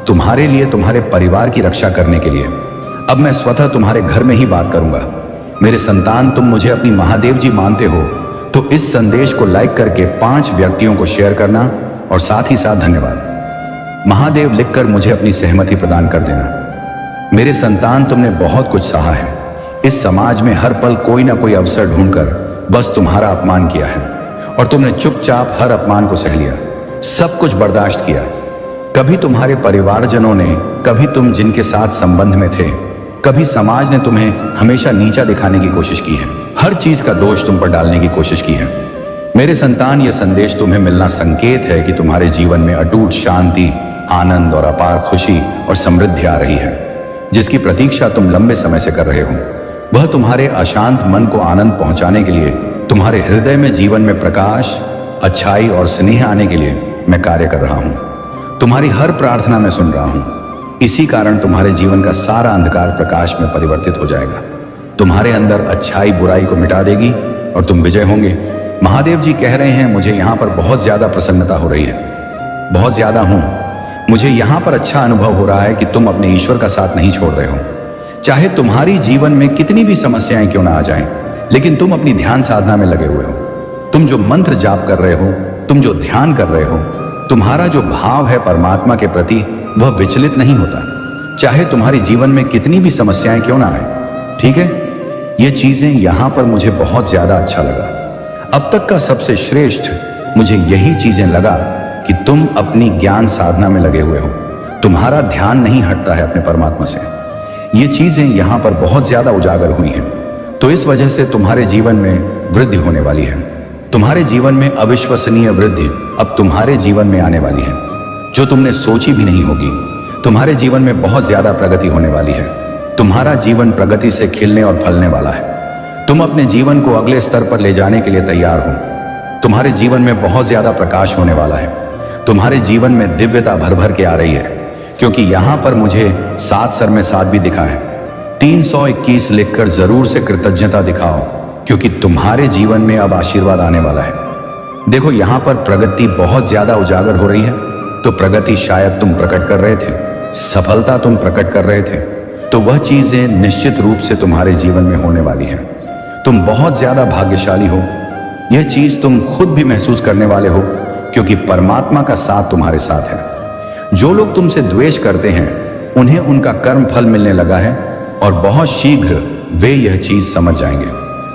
तुम्हारे लिए, तुम्हारे परिवार की रक्षा करने के लिए। अब मैं स्वतः तुम्हारे घर में ही बात करूंगा। मेरे संतान, तुम मुझे अपनी महादेव जी मानते हो तो इस संदेश को लाइक करके 5 व्यक्तियों को शेयर करना और साथ ही साथ धन्यवाद महादेव लिखकर मुझे अपनी सहमति प्रदान कर देना। मेरे संतान, तुमने बहुत कुछ सहा है। इस समाज में हर पल कोई ना कोई अवसर ढूंढकर बस तुम्हारा अपमान किया है और तुमने चुपचाप हर अपमान को सह लिया, सब कुछ बर्दाश्त किया। कभी तुम्हारे परिवारजनों ने, कभी तुम जिनके साथ संबंध में थे, कभी समाज ने तुम्हें हमेशा नीचा दिखाने की कोशिश की है। हर चीज का दोष तुम पर डालने की कोशिश की है। मेरे संतान, यह संदेश तुम्हें मिलना संकेत है कि तुम्हारे जीवन में अटूट शांति, आनंद और अपार खुशी और समृद्धि आ रही है, जिसकी प्रतीक्षा तुम लंबे समय से कर रहे हो। वह तुम्हारे अशांत मन को आनंद पहुंचाने के लिए, तुम्हारे हृदय में जीवन में प्रकाश, अच्छाई और स्नेह आने के लिए मैं कार्य कर रहा हूं। तुम्हारी हर प्रार्थना मैं सुन रहा हूं। इसी कारण तुम्हारे जीवन का सारा अंधकार प्रकाश में परिवर्तित हो जाएगा। तुम्हारे अंदर अच्छाई बुराई को मिटा देगी और तुम विजय होंगे। महादेव जी कह रहे हैं, मुझे यहाँ पर बहुत ज्यादा प्रसन्नता हो रही है, बहुत ज्यादा हूं। मुझे यहाँ पर अच्छा अनुभव हो रहा है कि तुम अपने ईश्वर का साथ नहीं छोड़ रहे हो। चाहे तुम्हारी जीवन में कितनी भी समस्याएं क्यों ना आ जाएं, लेकिन तुम अपनी ध्यान साधना में लगे हुए हो। तुम जो मंत्र जाप कर रहे हो, तुम जो ध्यान कर रहे हो, तुम्हारा जो भाव है परमात्मा के प्रति, वह विचलित नहीं होता, चाहे तुम्हारी जीवन में कितनी भी समस्याएं क्यों ना आए। ठीक है, ये चीजें यहां पर मुझे बहुत ज्यादा अच्छा लगा। अब तक का सबसे श्रेष्ठ मुझे यही चीजें लगा कि तुम अपनी ज्ञान साधना में लगे हुए हो। तुम्हारा ध्यान नहीं हटता है अपने परमात्मा से। ये चीजें यहां पर बहुत ज्यादा उजागर हुई हैं, तो इस वजह से तुम्हारे जीवन में वृद्धि होने वाली है। तुम्हारे जीवन में अविश्वसनीय वृद्धि अब तुम्हारे जीवन में आने वाली है, जो तुमने सोची भी नहीं होगी। तुम्हारे जीवन में बहुत ज्यादा प्रगति होने वाली है। तुम्हारा जीवन प्रगति से खिलने और फलने वाला है। तुम अपने जीवन को अगले स्तर पर ले जाने के लिए तैयार हो। तुम्हारे जीवन में बहुत ज्यादा प्रकाश होने वाला है। तुम्हारे जीवन में दिव्यता भर भर के आ रही है, क्योंकि यहां पर मुझे 7 सर में 7 भी दिखा है। 321 लिखकर जरूर से कृतज्ञता दिखाओ, क्योंकि तुम्हारे जीवन में अब आशीर्वाद आने वाला है। देखो, यहां पर प्रगति बहुत ज्यादा उजागर हो रही है, तो प्रगति शायद तुम प्रकट कर रहे थे, सफलता तुम प्रकट कर रहे थे, तो वह चीजें निश्चित रूप से तुम्हारे जीवन में होने वाली है। तुम बहुत ज्यादा भाग्यशाली हो, यह चीज तुम खुद भी महसूस करने वाले हो, क्योंकि परमात्मा का साथ तुम्हारे साथ है। जो लोग तुमसे द्वेष करते हैं, उन्हें उनका कर्म फल मिलने लगा है, और बहुत शीघ्र वे यह चीज समझ जाएंगे।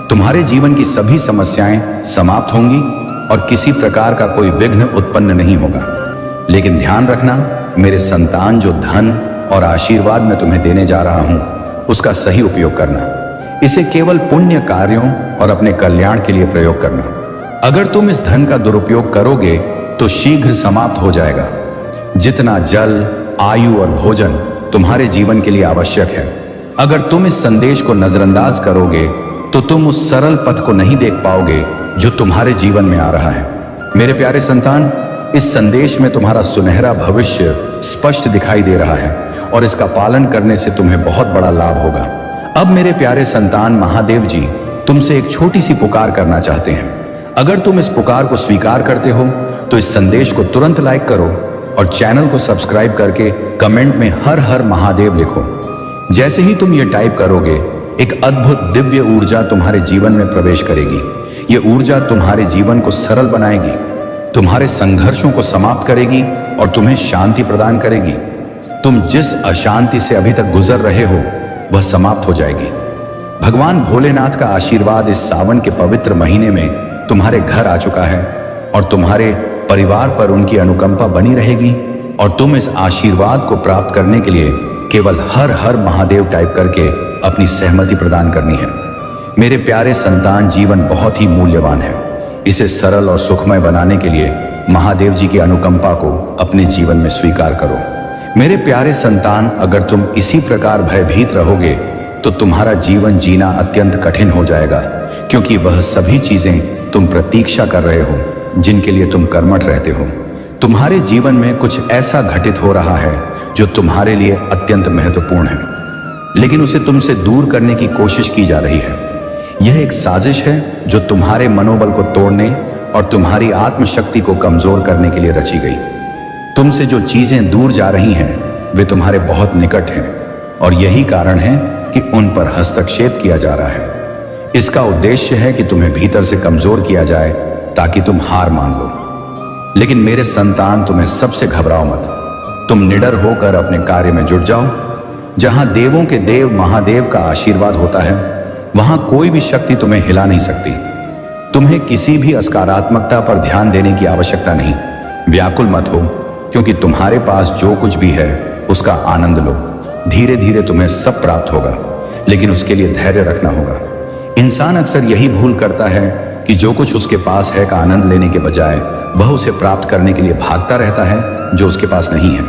तुम्हारे जीवन की सभी समस्याएं समाप्त होंगी और किसी प्रकार का कोई विघ्न उत्पन्न नहीं होगा। लेकिन ध्यान रखना मेरे संतान, जो धन और आशीर्वाद मैं तुम्हें देने जा रहा हूं, उसका सही उपयोग करना। इसे केवल पुण्य कार्यों और अपने कल्याण के लिए प्रयोग करना। अगर तुम इस धन का दुरुपयोग करोगे तो शीघ्र समाप्त हो जाएगा। जितना जल, आयु और भोजन तुम्हारे जीवन के लिए आवश्यक है, अगर तुम इस संदेश को नजरअंदाज करोगे तो तुम उस सरल पथ को नहीं देख पाओगे जो तुम्हारे जीवन में आ रहा है। मेरे प्यारे संतान, इस संदेश में तुम्हारा सुनहरा भविष्य स्पष्ट दिखाई दे रहा है, और इसका पालन करने से तुम्हें बहुत बड़ा लाभ होगा। अब मेरे प्यारे संतान, महादेव जी तुमसे एक छोटी सी पुकार करना चाहते हैं। अगर तुम इस पुकार को स्वीकार करते हो तो इस संदेश को तुरंत लाइक करो और चैनल को सब्सक्राइब करके कमेंट में हर हर महादेव लिखो। जैसे ही तुम ये टाइप करोगे, एक अद्भुत दिव्य ऊर्जा तुम्हारे जीवन में प्रवेश करेगी। ये ऊर्जा तुम्हारे जीवन को सरल बनाएगी, तुम्हारे संघर्षों को समाप्त करेगी और तुम्हें शांति प्रदान करेगी। तुम जिस अशांति से अभी तक गुजर रहे हो, वह समाप्त हो जाएगी। भगवान भोलेनाथ का आशीर्वाद इस सावन के पवित्र महीने में तुम्हारे घर आ चुका है, और तुम्हारे परिवार पर उनकी अनुकंपा बनी रहेगी, और तुम इस आशीर्वाद को प्राप्त करने के लिए केवल हर हर महादेव टाइप करके अपनी सहमति प्रदान करनी है। मेरे प्यारे संतान, जीवन बहुत ही मूल्यवान है। इसे सरल और सुखमय बनाने के लिए महादेव जी की अनुकंपा को अपने जीवन में स्वीकार करो। मेरे प्यारे संतान, अगर तुम इसी प्रकार भयभीत रहोगे तो तुम्हारा जीवन जीना अत्यंत कठिन हो जाएगा, क्योंकि वह सभी चीजें तुम प्रतीक्षा कर रहे हो जिनके लिए तुम कर्मठ रहते हो। तुम्हारे जीवन में कुछ ऐसा घटित हो रहा है जो तुम्हारे लिए अत्यंत महत्वपूर्ण है, लेकिन उसे तुमसे दूर करने की कोशिश की जा रही है। यह एक साजिश है जो तुम्हारे मनोबल को तोड़ने और तुम्हारी आत्मशक्ति को कमजोर करने के लिए रची गई। तुमसे जो चीजें दूर जा रही हैं, वे तुम्हारे बहुत निकट हैं, और यही कारण है कि उन पर हस्तक्षेप किया जा रहा है। इसका उद्देश्य है कि तुम्हें भीतर से कमजोर किया जाए ताकि तुम हार मान लो। लेकिन मेरे संतान, तुम्हें सबसे घबराओ मत। तुम निडर होकर अपने कार्य में जुट जाओ। जहां देवों के देव महादेव का आशीर्वाद होता है, वहां कोई भी शक्ति तुम्हें हिला नहीं सकती। तुम्हें किसी भी असकारात्मकता पर ध्यान देने की आवश्यकता नहीं। व्याकुल मत हो, क्योंकि तुम्हारे पास जो कुछ भी है उसका आनंद लो। धीरे धीरे तुम्हें सब प्राप्त होगा, लेकिन उसके लिए धैर्य रखना होगा। इंसान अक्सर यही भूल करता है कि जो कुछ उसके पास है का आनंद लेने के बजाय वह उसे प्राप्त करने के लिए भागता रहता है जो उसके पास नहीं है।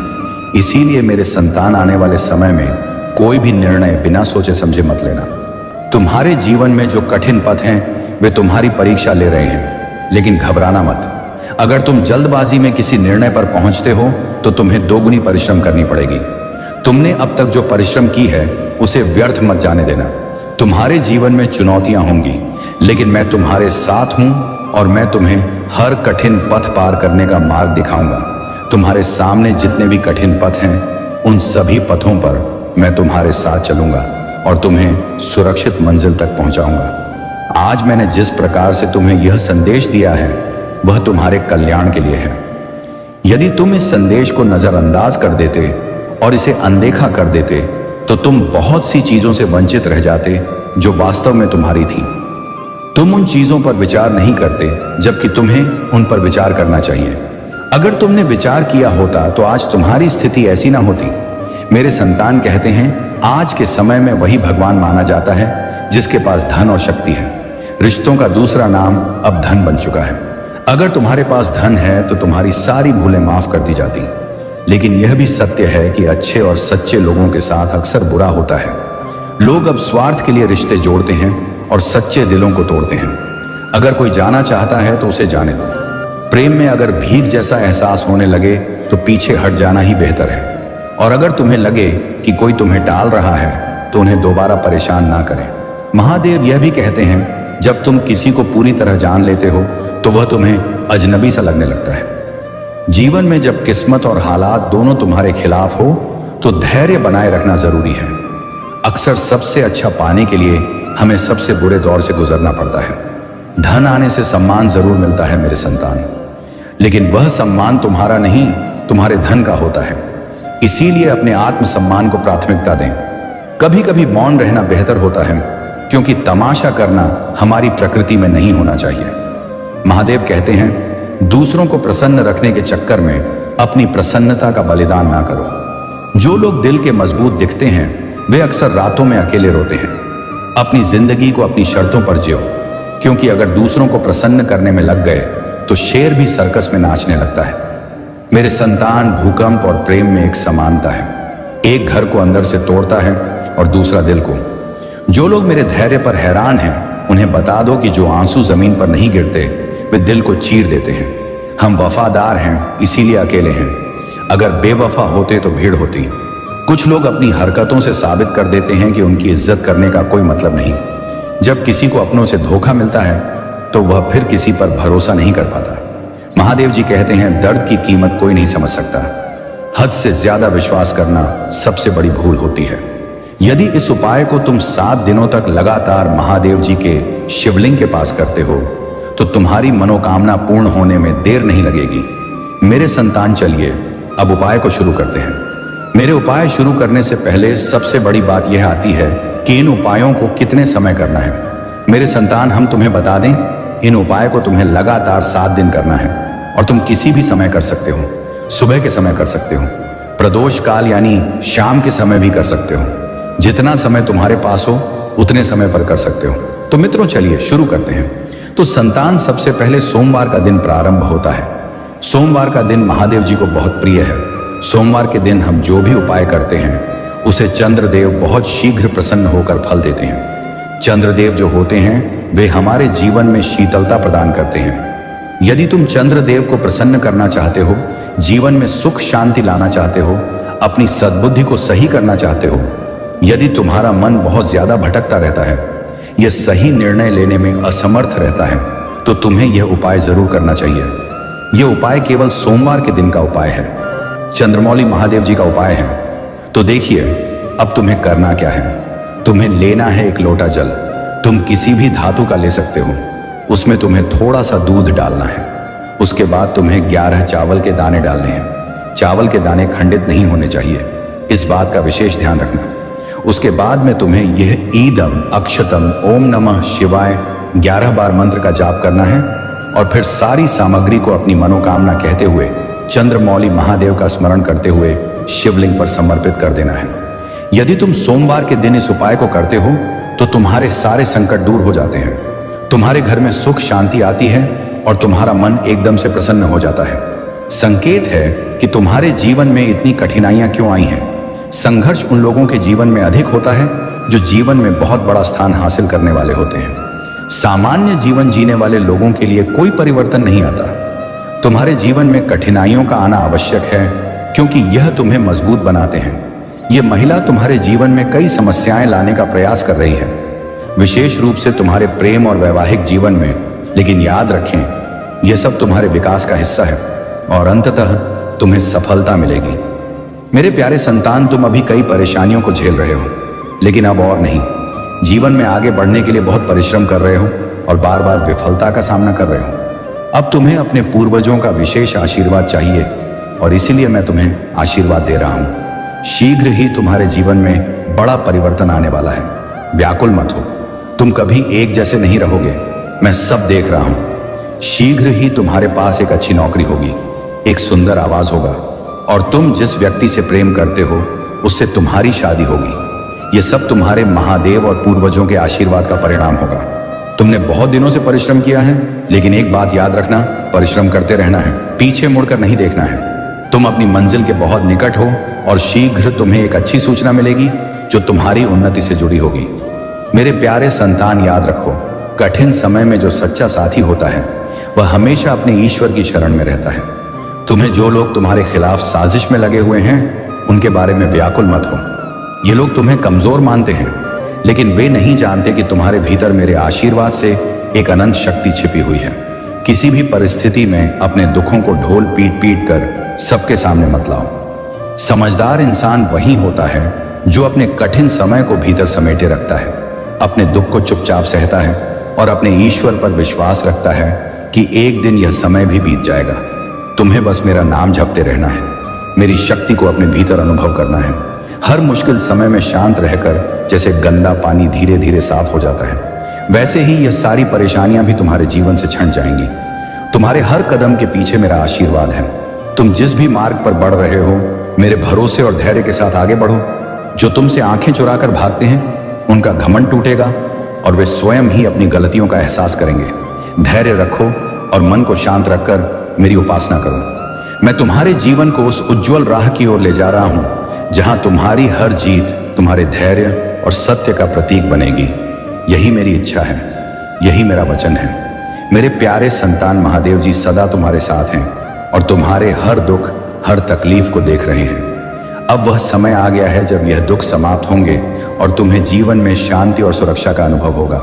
इसीलिए मेरे संतान, आने वाले समय में कोई भी निर्णय बिना सोचे समझे मत लेना। तुम्हारे जीवन में जो कठिन पथ हैं, वे तुम्हारी परीक्षा ले रहे हैं, लेकिन घबराना मत। अगर तुम जल्दबाजी में किसी निर्णय पर पहुंचते हो तो तुम्हें दोगुनी परिश्रम करनी पड़ेगी। तुमने अब तक जो परिश्रम की है उसे व्यर्थ मत जाने देना। तुम्हारे जीवन में चुनौतियां होंगी, लेकिन मैं तुम्हारे साथ हूं और मैं तुम्हें हर कठिन पथ पार करने का मार्ग दिखाऊंगा। तुम्हारे सामने जितने भी कठिन पथ हैं, उन सभी पथों पर मैं तुम्हारे साथ चलूंगा और तुम्हें सुरक्षित मंजिल तक पहुंचाऊंगा। आज मैंने जिस प्रकार से तुम्हें यह संदेश दिया है, वह तुम्हारे कल्याण के लिए है। यदि तुम इस संदेश को नजरअंदाज कर देते और इसे अनदेखा कर देते, तो तुम बहुत सी चीजों से वंचित रह जाते जो वास्तव में तुम्हारी थी। तुम उन चीजों पर विचार नहीं करते, जबकि तुम्हें उन पर विचार करना चाहिए। अगर तुमने विचार किया होता तो आज तुम्हारी स्थिति ऐसी ना होती। मेरे संतान कहते हैं, आज के समय में वही भगवान माना जाता है जिसके पास धन और शक्ति है। रिश्तों का दूसरा नाम अब धन बन चुका है। अगर तुम्हारे पास धन है तो तुम्हारी सारी भूलें माफ कर दी जाती, लेकिन यह भी सत्य है कि अच्छे और सच्चे लोगों के साथ अक्सर बुरा होता है। लोग अब स्वार्थ के लिए रिश्ते जोड़ते हैं और सच्चे दिलों को तोड़ते हैं। अगर कोई जाना चाहता है तो उसे जाने दो। प्रेम में अगर भीख जैसा एहसास होने लगे तो पीछे हट जाना ही बेहतर है। और अगर तुम्हें लगे कि कोई तुम्हें टाल रहा है तो उन्हें दोबारा परेशान ना करें। महादेव यह भी कहते हैं, जब तुम किसी को पूरी तरह जान लेते हो तो वह तुम्हें अजनबी सा लगने लगता है। जीवन में जब किस्मत और हालात दोनों तुम्हारे खिलाफ हो तो धैर्य बनाए रखना जरूरी है। अक्सर सबसे अच्छा पाने के लिए हमें सबसे बुरे दौर से गुजरना पड़ता है। धन आने से सम्मान जरूर मिलता है मेरे संतान, लेकिन वह सम्मान तुम्हारा नहीं, तुम्हारे धन का होता है। इसीलिए अपने आत्मसम्मान को प्राथमिकता दें। कभी कभी मौन रहना बेहतर होता है, क्योंकि तमाशा करना हमारी प्रकृति में नहीं होना चाहिए। महादेव कहते हैं, दूसरों को प्रसन्न रखने के चक्कर में अपनी प्रसन्नता का बलिदान ना करो। जो लोग दिल के मजबूत दिखते हैं वे अक्सर रातों में अकेले रोते हैं। अपनी जिंदगी को अपनी शर्तों पर जियो, क्योंकि अगर दूसरों को प्रसन्न करने में लग गए तो शेर भी सर्कस में नाचने लगता है। मेरे संतान, भूकंप और प्रेम में एक समानता है। एक घर को अंदर से तोड़ता है और दूसरा दिल को। जो लोग मेरे धैर्य पर हैरान हैं उन्हें बता दो कि जो आंसू जमीन पर नहीं गिरते वे दिल को चीर देते हैं। हम वफादार हैं इसीलिए अकेले हैं। अगर बेवफा होते तो भीड़ होती। कुछ लोग अपनी हरकतों से साबित कर देते हैं कि उनकी इज्जत करने का कोई मतलब नहीं। जब किसी को अपनों से धोखा मिलता है तो वह फिर किसी पर भरोसा नहीं कर पाता। महादेव जी कहते हैं, दर्द की कीमत कोई नहीं समझ सकता। हद से ज्यादा विश्वास करना सबसे बड़ी भूल होती है। यदि इस उपाय को तुम 7 दिनों तक लगातार महादेव जी के शिवलिंग के पास करते हो तो तुम्हारी मनोकामना पूर्ण होने में देर नहीं लगेगी। मेरे संतान, चलिए अब उपाय को शुरू करते हैं। मेरे उपाय शुरू करने से पहले सबसे बड़ी बात यह आती है कि इन उपायों को कितने समय करना है। मेरे संतान, हम तुम्हें बता दें, इन उपाय को तुम्हें लगातार 7 दिन करना है और तुम किसी भी समय कर सकते हो। सुबह के समय कर सकते हो, प्रदोष काल यानी शाम के समय भी कर सकते हो। जितना समय तुम्हारे पास हो उतने समय पर कर सकते हो। तो मित्रों, चलिए शुरू करते हैं। तो संतान, सबसे पहले सोमवार का दिन प्रारंभ होता है। सोमवार का दिन महादेव जी को बहुत प्रिय है। सोमवार के दिन हम जो भी उपाय करते हैं उसे चंद्रदेव बहुत शीघ्र प्रसन्न होकर फल देते हैं। चंद्रदेव जो होते हैं वे हमारे जीवन में शीतलता प्रदान करते हैं। यदि तुम चंद्रदेव को प्रसन्न करना चाहते हो, जीवन में सुख शांति लाना चाहते हो, अपनी सद्बुद्धि को सही करना चाहते हो, यदि तुम्हारा मन बहुत ज्यादा भटकता रहता है, यह सही निर्णय लेने में असमर्थ रहता है, तो तुम्हें यह उपाय जरूर करना चाहिए। यह उपाय केवल सोमवार के दिन का उपाय है, चंद्रमौली महादेव जी का उपाय है। तो देखिए अब तुम्हें करना क्या है। तुम्हें लेना है एक लोटा जल। तुम किसी भी धातु का ले सकते हो। उसमें तुम्हें थोड़ा सा दूध डालना है। उसके बाद तुम्हें 11 चावल के दाने डालने हैं। चावल के दाने खंडित नहीं होने चाहिए, इस बात का विशेष ध्यान रखना। उसके बाद में तुम्हें यह ईदम अक्षतम ओम नमः शिवाय 11 बार मंत्र का जाप करना है और फिर सारी सामग्री को अपनी मनोकामना कहते हुए चंद्रमौली महादेव का स्मरण करते हुए शिवलिंग पर समर्पित कर देना है। यदि तुम सोमवार के दिन इस उपाय को करते हो तो तुम्हारे सारे संकट दूर हो जाते हैं। तुम्हारे घर में सुख शांति आती है और तुम्हारा मन एकदम से प्रसन्न हो जाता है। संकेत है कि तुम्हारे जीवन में इतनी कठिनाइयां क्यों आई हैं। संघर्ष उन लोगों के जीवन में अधिक होता है जो जीवन में बहुत बड़ा स्थान हासिल करने वाले होते हैं। सामान्य जीवन जीने वाले लोगों के लिए कोई परिवर्तन नहीं आता। तुम्हारे जीवन में कठिनाइयों का आना आवश्यक है, क्योंकि यह तुम्हें मजबूत बनाते हैं। यह महिला तुम्हारे जीवन में कई समस्याएं लाने का प्रयास कर रही है, विशेष रूप से तुम्हारे प्रेम और वैवाहिक जीवन में। लेकिन याद रखें, यह सब तुम्हारे विकास का हिस्सा है और अंततः तुम्हें सफलता मिलेगी। मेरे प्यारे संतान, तुम अभी कई परेशानियों को झेल रहे हो, लेकिन अब और नहीं। जीवन में आगे बढ़ने के लिए बहुत परिश्रम कर रहे हो और बार बार विफलता का सामना कर रहे हो। अब तुम्हें अपने पूर्वजों का विशेष आशीर्वाद चाहिए और इसीलिए मैं तुम्हें आशीर्वाद दे रहा हूं। शीघ्र ही तुम्हारे जीवन में बड़ा परिवर्तन आने वाला है। व्याकुल मत हो, तुम कभी एक जैसे नहीं रहोगे। मैं सब देख रहा हूं। शीघ्र ही तुम्हारे पास एक अच्छी नौकरी होगी, एक सुंदर आवाज होगा और तुम जिस व्यक्ति से प्रेम करते हो उससे तुम्हारी शादी होगी। यह सब तुम्हारे महादेव और पूर्वजों के आशीर्वाद का परिणाम होगा। तुमने बहुत दिनों से परिश्रम किया है, लेकिन एक बात याद रखना, परिश्रम करते रहना है, पीछे मुड़कर नहीं देखना है। तुम अपनी मंजिल के बहुत निकट हो और शीघ्र तुम्हें एक अच्छी सूचना मिलेगी जो तुम्हारी उन्नति से जुड़ी होगी। मेरे प्यारे संतान, याद रखो, कठिन समय में जो सच्चा साथी होता है वह हमेशा अपने ईश्वर की शरण में रहता है। तुम्हें जो लोग तुम्हारे खिलाफ साजिश में लगे हुए हैं उनके बारे में व्याकुल मत हो। ये लोग तुम्हें कमजोर मानते हैं, लेकिन वे नहीं जानते कि तुम्हारे भीतर मेरे आशीर्वाद से एक अनंत शक्ति छिपी हुई है। किसी भी परिस्थिति में अपने दुखों को ढोल पीट पीट कर सबके सामने मत लाओ। समझदार इंसान वही होता है जो अपने कठिन समय को भीतर समेटे रखता है, अपने दुख को चुपचाप सहता है और अपने ईश्वर पर विश्वास रखता है कि एक दिन यह समय भी बीत जाएगा। तुम्हें बस मेरा नाम जपते रहना है, मेरी शक्ति को अपने भीतर अनुभव करना है। हर मुश्किल समय में शांत रहकर जैसे गंदा पानी धीरे धीरे साफ हो जाता है, वैसे ही यह सारी परेशानियां भी तुम्हारे जीवन से छंट जाएंगी। तुम्हारे हर कदम के पीछे मेरा आशीर्वाद है। तुम जिस भी मार्ग पर बढ़ रहे हो, मेरे भरोसे और धैर्य के साथ आगे बढ़ो। जो तुमसे आंखें चुराकर भागते हैं उनका घमंड टूटेगा और वे स्वयं ही अपनी गलतियों का एहसास करेंगे। धैर्य रखो और मन को शांत रखकर मेरी उपासना करो। मैं तुम्हारे जीवन को उस उज्जवल राह की ओर ले जा रहा हूं जहां तुम्हारी हर जीत तुम्हारे धैर्य और सत्य का प्रतीक बनेगी। यही मेरी इच्छा है, यही मेरा वचन है। मेरे प्यारे संतान, महादेव जी सदा तुम्हारे साथ हैं और तुम्हारे हर दुख, हर तकलीफ को देख रहे हैं। अब वह समय आ गया है जब यह दुख समाप्त होंगे और तुम्हें जीवन में शांति और सुरक्षा का अनुभव होगा।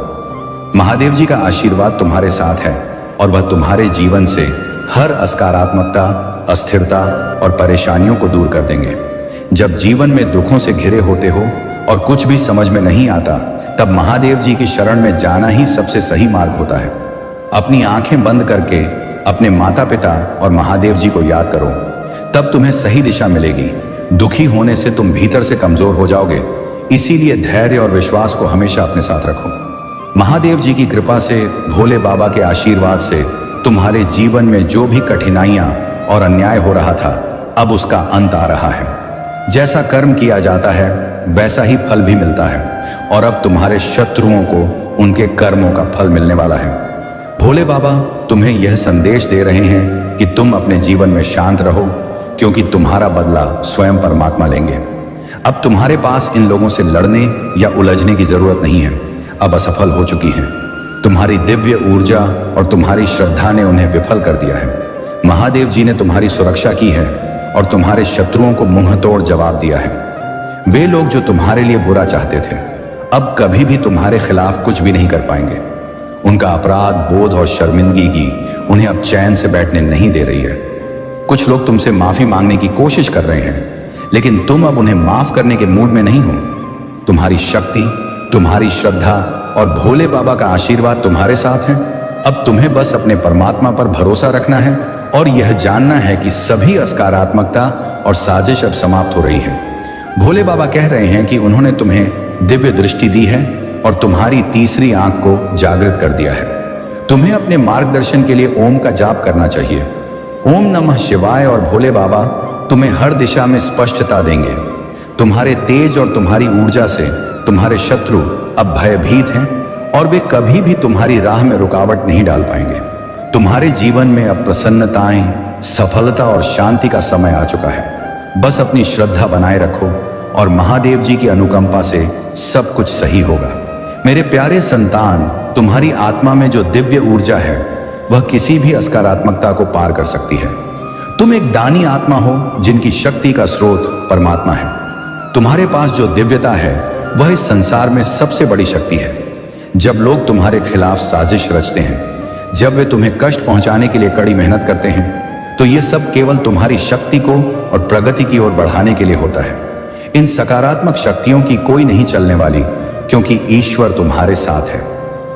महादेव जी का आशीर्वाद तुम्हारे साथ है और वह तुम्हारे जीवन से हर असकारात्मकता, अस्थिरता और परेशानियों को दूर कर देंगे। जब जीवन में दुखों से घिरे होते हो और कुछ भी समझ में नहीं आता, तब महादेव जी की शरण में जाना ही सबसे सही मार्ग होता है। अपनी आंखें बंद करके अपने माता पिता और महादेव जी को याद करो, तब तुम्हें सही दिशा मिलेगी। दुखी होने से तुम भीतर से कमजोर हो जाओगे, इसीलिए धैर्य और विश्वास को हमेशा अपने साथ रखो। महादेव जी की कृपा से, भोले बाबा के आशीर्वाद से तुम्हारे जीवन में जो भी कठिनाइयां और अन्याय हो रहा था, अब उसका अंत आ रहा है। जैसा कर्म किया जाता है वैसा ही फल भी मिलता है और अब तुम्हारे शत्रुओं को उनके कर्मों का फल मिलने वाला है। भोले बाबा तुम्हें यह संदेश दे रहे हैं कि तुम अपने जीवन में शांत रहो, क्योंकि तुम्हारा बदला स्वयं परमात्मा लेंगे। अब तुम्हारे पास इन लोगों से लड़ने या उलझने की जरूरत नहीं है, अब असफल हो चुकी हैं। तुम्हारी दिव्य ऊर्जा और तुम्हारी श्रद्धा ने उन्हें विफल कर दिया है। महादेव जी ने तुम्हारी सुरक्षा की है और तुम्हारे शत्रुओं को मुंह तोड़ जवाब दिया है। वे लोग जो तुम्हारे लिए बुरा चाहते थे, अब कभी भी तुम्हारे खिलाफ कुछ भी नहीं कर पाएंगे। उनका अपराध बोध और शर्मिंदगी की उन्हें अब चैन से बैठने नहीं दे रही है। कुछ लोग तुमसे माफी मांगने की कोशिश कर रहे हैं, लेकिन तुम अब उन्हें माफ करने के मूड में नहीं हो। तुम्हारी शक्ति, तुम्हारी श्रद्धा और भोले बाबा का आशीर्वाद तुम्हारे साथ है। अब तुम्हें बस अपने परमात्मा पर भरोसा रखना है और यह जानना है कि सभी असकारात्मकता और साजिश अब समाप्त हो रही है। भोले बाबा कह रहे हैं कि उन्होंने तुम्हें दिव्य दृष्टि दी है और तुम्हारी तीसरी आंख को जागृत कर दिया है। तुम्हें अपने मार्गदर्शन के लिए ओम का जाप करना चाहिए। ओम नमः शिवाय और भोले बाबा तुम्हें हर दिशा में स्पष्टता देंगे। तुम्हारे तेज और तुम्हारी ऊर्जा से तुम्हारे शत्रु अब भयभीत हैं और वे कभी भी तुम्हारी राह में रुकावट नहीं डाल पाएंगे। तुम्हारे जीवन में अब प्रसन्नताएं, सफलता और शांति का समय आ चुका है। बस अपनी श्रद्धा बनाए रखो और महादेव जी की अनुकंपा से सब कुछ सही होगा। मेरे प्यारे संतान, तुम्हारी आत्मा में जो दिव्य ऊर्जा है वह किसी भी असकारात्मकता को पार कर सकती है। तुम एक दानी आत्मा हो जिनकी शक्ति का स्रोत परमात्मा है। तुम्हारे पास जो दिव्यता है वह इस संसार में सबसे बड़ी शक्ति है। जब लोग तुम्हारे खिलाफ साजिश रचते हैं, जब वे तुम्हें कष्ट पहुंचाने के लिए कड़ी मेहनत करते हैं, तो यह सब केवल तुम्हारी शक्ति को और प्रगति की ओर बढ़ाने के लिए होता है। इन सकारात्मक शक्तियों की कोई नहीं चलने वाली, क्योंकि ईश्वर तुम्हारे साथ है।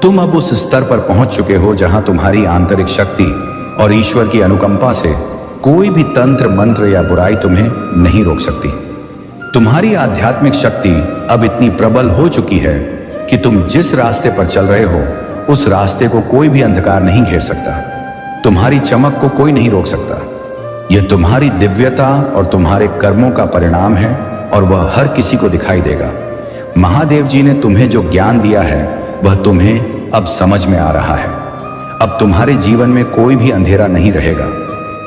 तुम अब उस स्तर पर पहुंच चुके हो जहां तुम्हारी आंतरिक शक्ति और ईश्वर की अनुकंपा से कोई भी तंत्र, मंत्र या बुराई तुम्हें नहीं रोक सकती। तुम्हारी आध्यात्मिक शक्ति अब इतनी प्रबल हो चुकी है कि तुम जिस रास्ते पर चल रहे हो उस रास्ते को कोई भी अंधकार नहीं घेर सकता। तुम्हारी चमक को कोई नहीं रोक सकता। यह तुम्हारी दिव्यता और तुम्हारे कर्मों का परिणाम है और वह हर किसी को दिखाई देगा। महादेव जी ने तुम्हें जो ज्ञान दिया है वह तुम्हें अब समझ में आ रहा है। अब तुम्हारे जीवन में कोई भी अंधेरा नहीं रहेगा।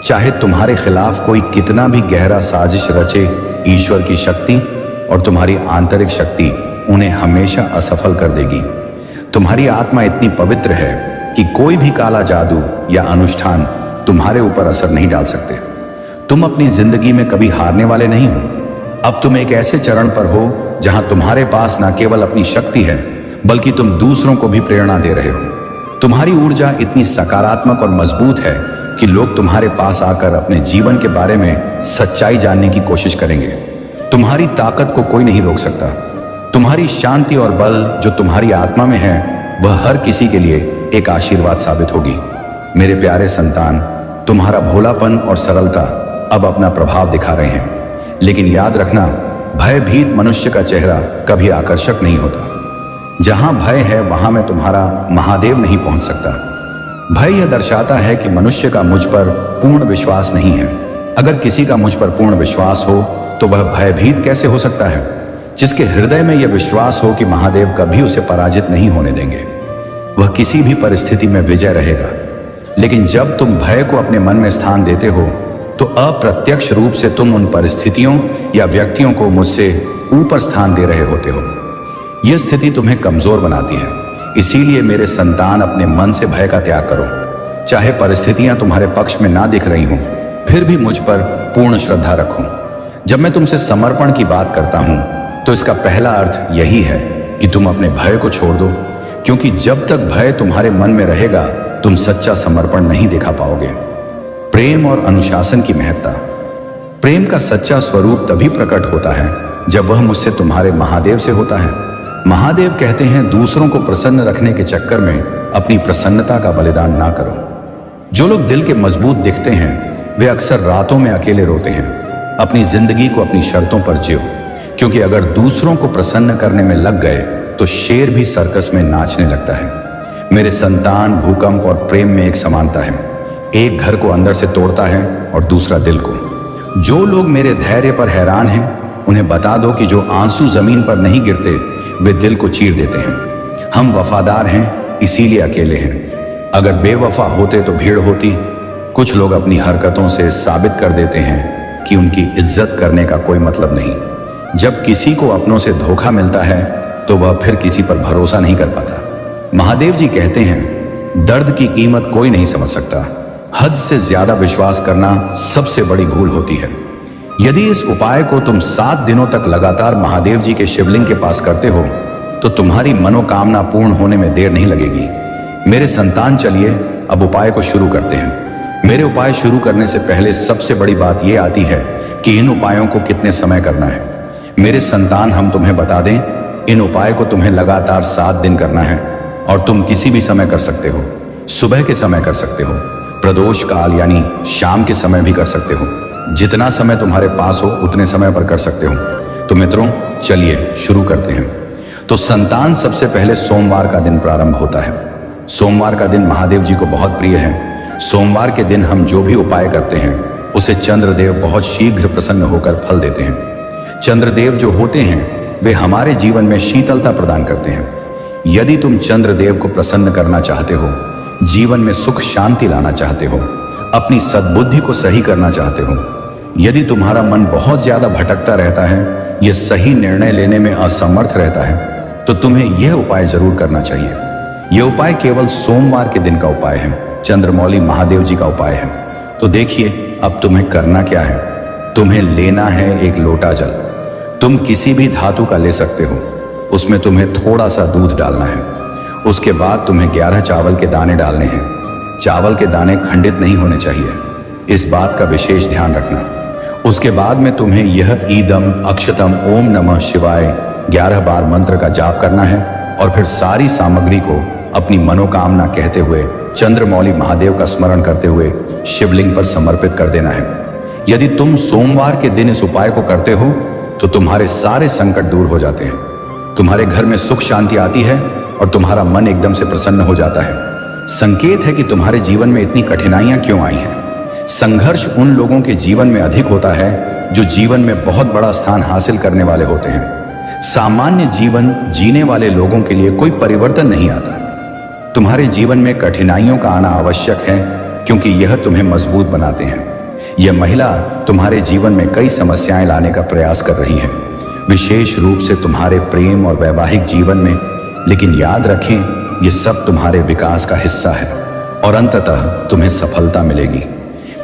चाहे तुम्हारे खिलाफ कोई कितना भी गहरा साजिश रचे, ईश्वर की शक्ति और तुम्हारी आंतरिक शक्ति उन्हें हमेशा असफल कर देगी। तुम्हारी आत्मा इतनी पवित्र है कि कोई भी काला जादू या अनुष्ठान तुम्हारे ऊपर असर नहीं डाल सकते। तुम अपनी जिंदगी में कभी हारने वाले नहीं हो। अब तुम एक ऐसे चरण पर हो जहां तुम्हारे पास न केवल अपनी शक्ति है, बल्कि तुम दूसरों को भी प्रेरणा दे रहे हो। तुम्हारी ऊर्जा इतनी सकारात्मक और मजबूत है कि लोग तुम्हारे पास आकर अपने जीवन के बारे में सच्चाई जानने की कोशिश करेंगे। तुम्हारी ताकत को कोई नहीं रोक सकता। तुम्हारी शांति और बल जो तुम्हारी आत्मा में है, वह हर किसी के लिए एक आशीर्वाद साबित होगी। मेरे प्यारे संतान, तुम्हारा भोलापन और सरलता अब अपना प्रभाव दिखा रहे हैं। लेकिन याद रखना, भयभीत मनुष्य का चेहरा कभी आकर्षक नहीं होता। जहां भय है वहां में तुम्हारा महादेव नहीं पहुंच सकता। भय यह दर्शाता है कि मनुष्य का मुझ पर पूर्ण विश्वास नहीं है। अगर किसी का मुझ पर पूर्ण विश्वास हो तो वह भयभीत कैसे हो सकता है? जिसके हृदय में यह विश्वास हो कि महादेव कभी उसे पराजित नहीं होने देंगे, वह किसी भी परिस्थिति में विजय रहेगा। लेकिन जब तुम भय को अपने मन में स्थान देते हो तो अप्रत्यक्ष रूप से तुम उन परिस्थितियों या व्यक्तियों को मुझसे ऊपर स्थान दे रहे होते हो। यह स्थिति तुम्हें कमजोर बनाती है। इसीलिए मेरे संतान, अपने मन से भय का त्याग करो। चाहे परिस्थितियां तुम्हारे पक्ष में ना दिख रही हों, फिर भी मुझ पर पूर्ण श्रद्धा रखो। जब मैं तुमसे समर्पण की बात करता हूं तो इसका पहला अर्थ यही है कि तुम अपने भय को छोड़ दो, क्योंकि जब तक भय तुम्हारे मन में रहेगा तुम सच्चा समर्पण नहीं दिखा पाओगे। प्रेम और अनुशासन की महत्ता। प्रेम का सच्चा स्वरूप तभी प्रकट होता है जब वह मुझसे तुम्हारे महादेव से होता है। महादेव कहते हैं, दूसरों को प्रसन्न रखने के चक्कर में अपनी प्रसन्नता का बलिदान ना करो। जो लोग दिल के मजबूत दिखते हैं वे अक्सर रातों में अकेले रोते हैं। अपनी जिंदगी को अपनी शर्तों पर जियो, क्योंकि अगर दूसरों को प्रसन्न करने में लग गए तो शेर भी सर्कस में नाचने लगता है। मेरे संतान, भूकंप और प्रेम में एक समानता है। एक घर को अंदर से तोड़ता है और दूसरा दिल को। जो लोग मेरे धैर्य पर हैरान हैं उन्हें बता दो कि जो आंसू जमीन पर नहीं गिरते वे दिल को चीर देते हैं। हम वफादार हैं, इसीलिए अकेले हैं। अगर बेवफा होते तो भीड़ होती। कुछ लोग अपनी हरकतों से साबित कर देते हैं कि उनकी इज्जत करने का कोई मतलब नहीं। जब किसी को अपनों से धोखा मिलता है तो वह फिर किसी पर भरोसा नहीं कर पाता। महादेव जी कहते हैं, दर्द की कीमत कोई नहीं समझ सकता। हद से ज्यादा विश्वास करना सबसे बड़ी भूल होती है। यदि इस उपाय को तुम 7 दिनों तक लगातार महादेव जी के शिवलिंग के पास करते हो तो तुम्हारी मनोकामना पूर्ण होने में देर नहीं लगेगी। मेरे संतान, चलिए अब उपाय को शुरू करते हैं। मेरे उपाय शुरू करने से पहले सबसे बड़ी बात यह आती है कि इन उपायों को कितने समय करना है। मेरे संतान, हम तुम्हें बता दें, इन उपाय को तुम्हें लगातार 7 दिन करना है और तुम किसी भी समय कर सकते हो। सुबह के समय कर सकते हो, प्रदोष काल यानी शाम के समय भी कर सकते हो। जितना समय तुम्हारे पास हो उतने समय पर कर सकते हो। तो मित्रों, चलिए शुरू करते हैं। तो संतान, सबसे पहले सोमवार का दिन प्रारंभ होता है। सोमवार का दिन महादेव जी को बहुत प्रिय है। सोमवार के दिन हम जो भी उपाय करते हैं उसे चंद्रदेव बहुत शीघ्र प्रसन्न होकर फल देते हैं। चंद्रदेव जो होते हैं वे हमारे जीवन में शीतलता प्रदान करते हैं। यदि तुम चंद्रदेव को प्रसन्न करना चाहते हो, जीवन में सुख शांति लाना चाहते हो, अपनी सद्बुद्धि को सही करना चाहते हो, यदि तुम्हारा मन बहुत ज्यादा भटकता रहता है, यह सही निर्णय लेने में असमर्थ रहता है, तो तुम्हें यह उपाय जरूर करना चाहिए। यह उपाय केवल सोमवार के दिन का उपाय है, चंद्रमौली महादेव जी का उपाय है। तो देखिए अब तुम्हें करना क्या है। तुम्हें लेना है एक लोटा जल। तुम किसी भी धातु का ले सकते हो। उसमें तुम्हें थोड़ा सा दूध डालना है। उसके बाद तुम्हें 11 चावल के दाने डालने हैं। चावल के दाने खंडित नहीं होने चाहिए, इस बात का विशेष ध्यान रखना। उसके बाद में तुम्हें यह ईदम अक्षतम ओम नमः शिवाय 11 बार मंत्र का जाप करना है और फिर सारी सामग्री को अपनी मनोकामना कहते हुए, चंद्रमौली महादेव का स्मरण करते हुए शिवलिंग पर समर्पित कर देना है। यदि तुम सोमवार के दिन इस उपाय को करते हो तो तुम्हारे सारे संकट दूर हो जाते हैं, तुम्हारे घर में सुख शांति आती है और तुम्हारा मन एकदम से प्रसन्न हो जाता है। संकेत है कि तुम्हारे जीवन में इतनी कठिनाइयां क्यों आई हैं। संघर्ष उन लोगों के जीवन में अधिक होता है जो जीवन में बहुत बड़ा स्थान हासिल करने वाले होते हैं। सामान्य जीवन जीने वाले लोगों के लिए कोई परिवर्तन नहीं आता। तुम्हारे जीवन में कठिनाइयों का आना आवश्यक है, क्योंकि यह तुम्हें मजबूत बनाते हैं। यह महिला तुम्हारे जीवन में कई समस्याएं लाने का प्रयास कर रही है। विशेष रूप से तुम्हारे प्रेम और वैवाहिक जीवन में। लेकिन याद रखें, ये सब तुम्हारे विकास का हिस्सा है और अंततः तुम्हें सफलता मिलेगी।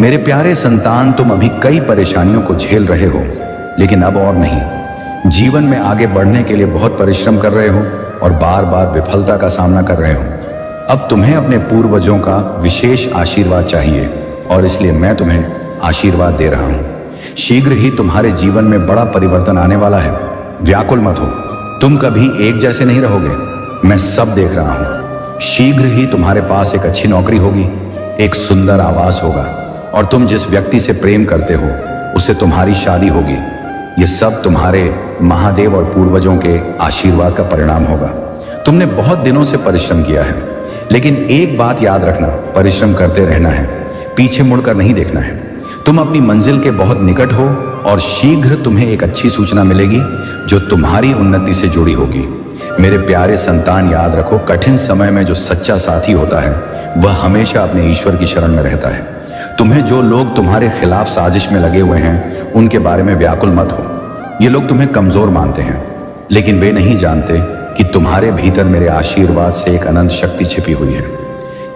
मेरे प्यारे संतान, तुम अभी कई परेशानियों को झेल रहे हो, लेकिन अब और नहीं। जीवन में आगे बढ़ने के लिए बहुत परिश्रम कर रहे हो और बार बार विफलता का सामना कर रहे हो। अब तुम्हें अपने पूर्वजों का विशेष आशीर्वाद चाहिए और इसलिए मैं तुम्हें आशीर्वाद दे रहा हूं। शीघ्र ही तुम्हारे जीवन में बड़ा परिवर्तन आने वाला है। व्याकुल मत हो, तुम कभी एक जैसे नहीं रहोगे। मैं सब देख रहा हूं। शीघ्र ही तुम्हारे पास एक अच्छी नौकरी होगी, एक सुंदर आवास होगा और तुम जिस व्यक्ति से प्रेम करते हो उससे तुम्हारी शादी होगी। ये सब तुम्हारे महादेव और पूर्वजों के आशीर्वाद का परिणाम होगा। तुमने बहुत दिनों से परिश्रम किया है, लेकिन एक बात याद रखना, परिश्रम करते रहना है, पीछे मुड़कर नहीं देखना है। तुम अपनी मंजिल के बहुत निकट हो और शीघ्र तुम्हें एक अच्छी सूचना मिलेगी जो तुम्हारी उन्नति से जुड़ी होगी। मेरे प्यारे संतान, याद रखो, कठिन समय में जो सच्चा साथी होता है वह हमेशा अपने ईश्वर की शरण में रहता है। तुम्हें जो लोग तुम्हारे खिलाफ साजिश में लगे हुए हैं उनके बारे में व्याकुल मत हो। ये लोग तुम्हें कमजोर मानते हैं, लेकिन वे नहीं जानते कि तुम्हारे भीतर मेरे आशीर्वाद से एक अनंत शक्ति छिपी हुई है।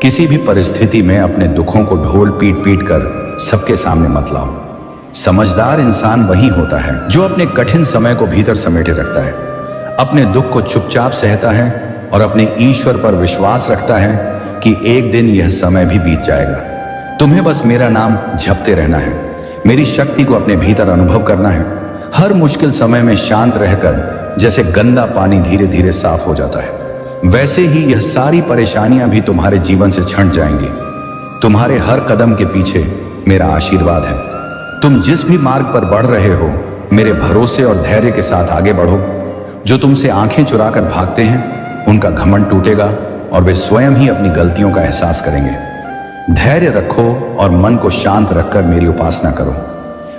किसी भी परिस्थिति में अपने दुखों को ढोल पीट पीट कर सबके सामने मत लाओ। समझदार इंसान वही होता है जो अपने कठिन समय को भीतर समेटे रखता है, अपने दुख को चुपचाप सहता है और अपने ईश्वर पर विश्वास रखता है कि एक दिन यह समय भी बीत जाएगा। तुम्हें बस मेरा नाम जपते रहना है, मेरी शक्ति को अपने भीतर अनुभव करना है। हर मुश्किल समय में शांत रहकर जैसे गंदा पानी धीरे धीरे साफ हो जाता है, वैसे ही यह सारी परेशानियां भी तुम्हारे जीवन से छंट जाएंगी। तुम्हारे हर कदम के पीछे मेरा आशीर्वाद है। तुम जिस भी मार्ग पर बढ़ रहे हो, मेरे भरोसे और धैर्य के साथ आगे बढ़ो। जो तुमसे आंखें चुराकर भागते हैं उनका घमंड टूटेगा और वे स्वयं ही अपनी गलतियों का एहसास करेंगे। धैर्य रखो और मन को शांत रखकर मेरी उपासना करो।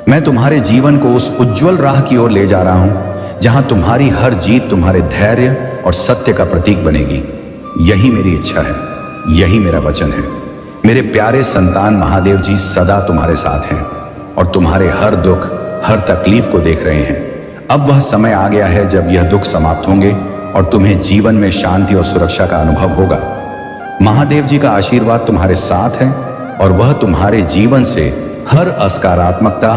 मैं तुम्हारे जीवन को उस उज्जवल राह की ओर ले जा रहा हूं जहां तुम्हारी हर जीत तुम्हारे धैर्य और सत्य का प्रतीक बनेगी। यही मेरी इच्छा है, यही मेरा वचन है। मेरे प्यारे संतान, महादेव जी सदा तुम्हारे साथ हैं और तुम्हारे हर दुख, हर तकलीफ को देख रहे हैं। अब वह समय आ गया है जब यह दुख समाप्त होंगे और तुम्हें जीवन में शांति और सुरक्षा का अनुभव होगा। महादेव जी का आशीर्वाद तुम्हारे साथ है और वह तुम्हारे जीवन से हर असकारात्मकता,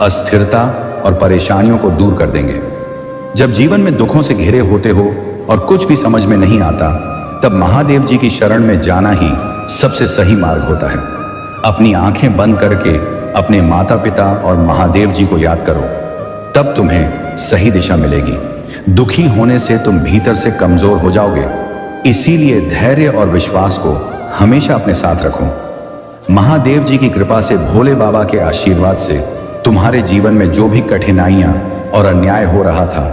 अस्थिरता और परेशानियों को दूर कर देंगे। जब जीवन में दुखों से घिरे होते हो और कुछ भी समझ में नहीं आता, तब महादेव जी की शरण में जाना ही सबसे सही मार्ग होता है। अपनी आंखें बंद करके अपने माता पिता और महादेव जी को याद करो, तब तुम्हें सही दिशा मिलेगी। दुखी होने से तुम भीतर से कमजोर हो जाओगे, इसीलिए धैर्य और विश्वास को हमेशा अपने साथ रखो। महादेव जी की कृपा से, भोले बाबा के आशीर्वाद से तुम्हारे जीवन में जो भी कठिनाइयां और अन्याय हो रहा था,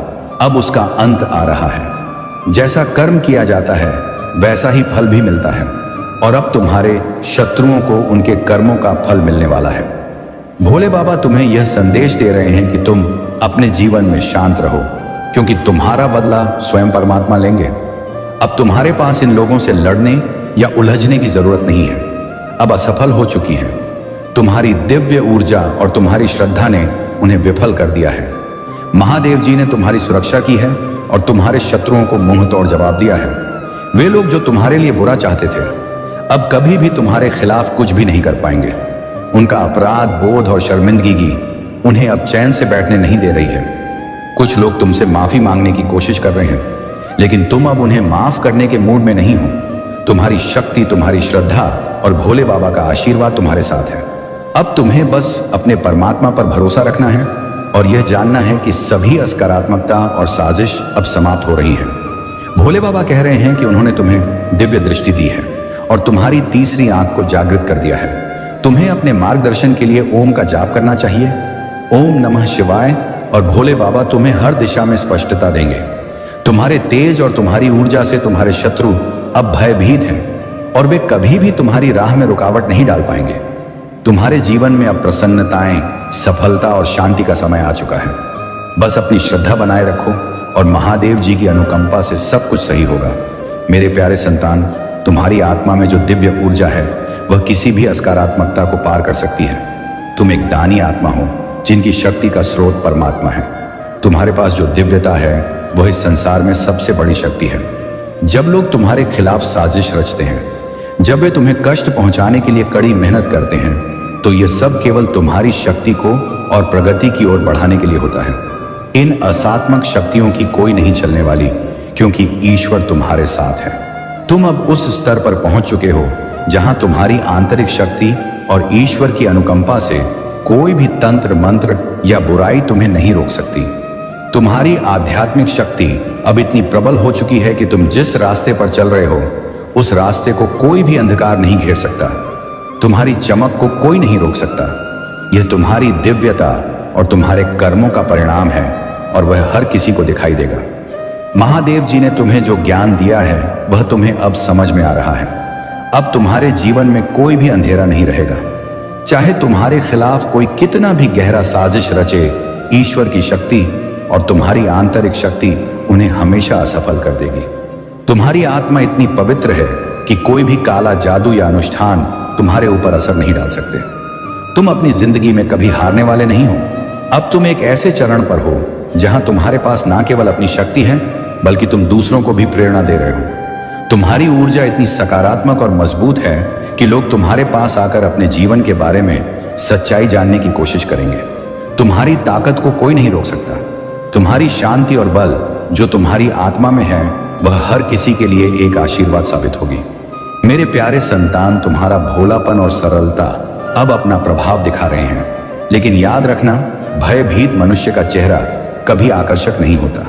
अब उसका अंत आ रहा है। जैसा कर्म किया जाता है वैसा ही फल भी मिलता है और अब तुम्हारे शत्रुओं को उनके कर्मों का फल मिलने वाला है। भोले बाबा तुम्हें यह संदेश दे रहे हैं कि तुम अपने जीवन में शांत रहो, क्योंकि तुम्हारा बदला स्वयं परमात्मा लेंगे। अब तुम्हारे पास इन लोगों से लड़ने या उलझने की जरूरत नहीं है। अब असफल हो चुकी हैं। तुम्हारी दिव्य ऊर्जा और तुम्हारी श्रद्धा ने उन्हें विफल कर दिया है। महादेव जी ने तुम्हारी सुरक्षा की है और तुम्हारे शत्रुओं को मुंह तोड़ जवाब दिया है। वे लोग जो तुम्हारे लिए बुरा चाहते थे, अब कभी भी तुम्हारे खिलाफ कुछ भी नहीं कर पाएंगे। उनका अपराध बोध और शर्मिंदगी उन्हें अब चैन से बैठने नहीं दे रही है। कुछ लोग तुमसे माफी मांगने की कोशिश कर रहे हैं, लेकिन तुम अब उन्हें माफ करने के मूड में नहीं हो। तुम्हारी शक्ति, तुम्हारी श्रद्धा और भोले बाबा का आशीर्वाद तुम्हारे साथ है। अब तुम्हें बस अपने परमात्मा पर भरोसा रखना है और यह जानना है कि सभी असकारात्मकता और साजिश अब समाप्त हो रही है। भोले बाबा कह रहे हैं कि उन्होंने तुम्हें दिव्य दृष्टि दी है और तुम्हारी तीसरी आंख को जागृत कर दिया है। तुम्हें अपने मार्गदर्शन के लिए ओम का जाप करना चाहिए। ओम नमः शिवाय, और भोले बाबा तुम्हें हर दिशा में स्पष्टता देंगे। तुम्हारे तेज और तुम्हारी ऊर्जा से तुम्हारे शत्रु अब भयभीत हैं और वे कभी भी तुम्हारी राह में रुकावट नहीं डाल पाएंगे। तुम्हारे जीवन में अब प्रसन्नताएं, सफलता और शांति का समय आ चुका है। बस अपनी श्रद्धा बनाए रखो और महादेव जी की अनुकंपा से सब कुछ सही होगा। मेरे प्यारे संतान, तुम्हारी आत्मा में जो दिव्य ऊर्जा है वह किसी भी असकारात्मकता को पार कर सकती है। तुम एक दानी आत्मा हो जिनकी शक्ति का स्रोत परमात्मा है। तुम्हारे पास जो दिव्यता है वह इस संसार में सबसे बड़ी शक्ति है। जब लोग तुम्हारे खिलाफ साजिश रचते हैं, जब वे तुम्हें कष्ट पहुंचाने के लिए कड़ी मेहनत करते हैं, तो यह सब केवल तुम्हारी शक्ति को और प्रगति की ओर बढ़ाने के लिए होता है। इन असात्मक शक्तियों की कोई नहीं चलने वाली, क्योंकि ईश्वर तुम्हारे साथ है। तुम अब उस स्तर पर पहुंच चुके हो जहां तुम्हारी आंतरिक शक्ति और ईश्वर की अनुकंपा से कोई भी तंत्र मंत्र या बुराई तुम्हें नहीं रोक सकती। तुम्हारी आध्यात्मिक शक्ति अब इतनी प्रबल हो चुकी है कि तुम जिस रास्ते पर चल रहे हो उस रास्ते को कोई भी अंधकार नहीं घेर सकता। तुम्हारी चमक को कोई नहीं रोक सकता। यह तुम्हारी दिव्यता और तुम्हारे कर्मों का परिणाम है और वह हर किसी को दिखाई देगा। महादेव जी ने तुम्हें जो ज्ञान दिया है वह तुम्हें अब समझ में आ रहा है। अब तुम्हारे जीवन में कोई भी अंधेरा नहीं रहेगा। चाहे तुम्हारे खिलाफ कोई कितना भी गहरा साजिश रचे, ईश्वर की शक्ति और तुम्हारी आंतरिक शक्ति उन्हें हमेशा असफल कर देगी। तुम्हारी आत्मा इतनी पवित्र है कि कोई भी काला जादू या अनुष्ठान तुम्हारे ऊपर असर नहीं डाल सकते। तुम अपनी जिंदगी में कभी हारने वाले नहीं हो। अब तुम एक ऐसे चरण पर हो जहां तुम्हारे पास ना केवल अपनी शक्ति है, बल्कि तुम दूसरों को भी प्रेरणा दे रहे हो। तुम्हारी ऊर्जा इतनी सकारात्मक और मजबूत है कि लोग तुम्हारे पास आकर अपने जीवन के बारे में सच्चाई जानने की कोशिश करेंगे। तुम्हारी ताकत को कोई नहीं रोक सकता। तुम्हारी शांति और बल जो तुम्हारी आत्मा में है वह हर किसी के लिए एक आशीर्वाद साबित होगी। मेरे प्यारे संतान, तुम्हारा भोलापन और सरलता अब अपना प्रभाव दिखा रहे हैं। लेकिन याद रखना, भयभीत मनुष्य का चेहरा कभी आकर्षक नहीं होता।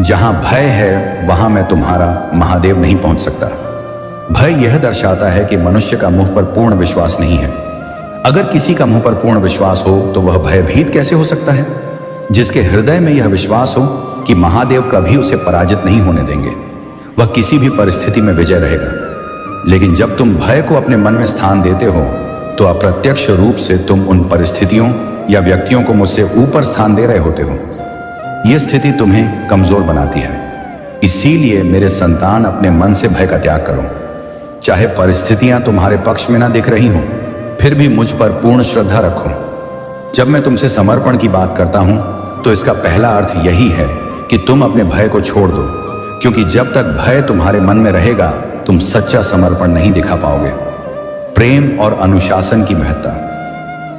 जहां भय है वहां मैं तुम्हारा महादेव नहीं पहुंच सकता। भय यह दर्शाता है कि मनुष्य का मुंह पर पूर्ण विश्वास नहीं है। अगर किसी का मुंह पर पूर्ण विश्वास हो तो वह भयभीत कैसे हो सकता है? जिसके हृदय में यह विश्वास हो कि महादेव कभी उसे पराजित नहीं होने देंगे, वह किसी भी परिस्थिति में विजय रहेगा। लेकिन जब तुम भय को अपने मन में स्थान देते हो तो अप्रत्यक्ष रूप से तुम उन परिस्थितियों या व्यक्तियों को मुझसे ऊपर स्थान दे रहे होते हो। यह स्थिति तुम्हें कमजोर बनाती है। इसीलिए मेरे संतान, अपने मन से भय का त्याग करो। चाहे परिस्थितियां तुम्हारे पक्ष में ना दिख रही हो, फिर भी मुझ पर पूर्ण श्रद्धा रखो। जब मैं तुमसे समर्पण की बात करता हूं तो इसका पहला अर्थ यही है कि तुम अपने भय को छोड़ दो, क्योंकि जब तक भय तुम्हारे मन में रहेगा तुम सच्चा समर्पण नहीं दिखा पाओगे। प्रेम और अनुशासन की महत्ता।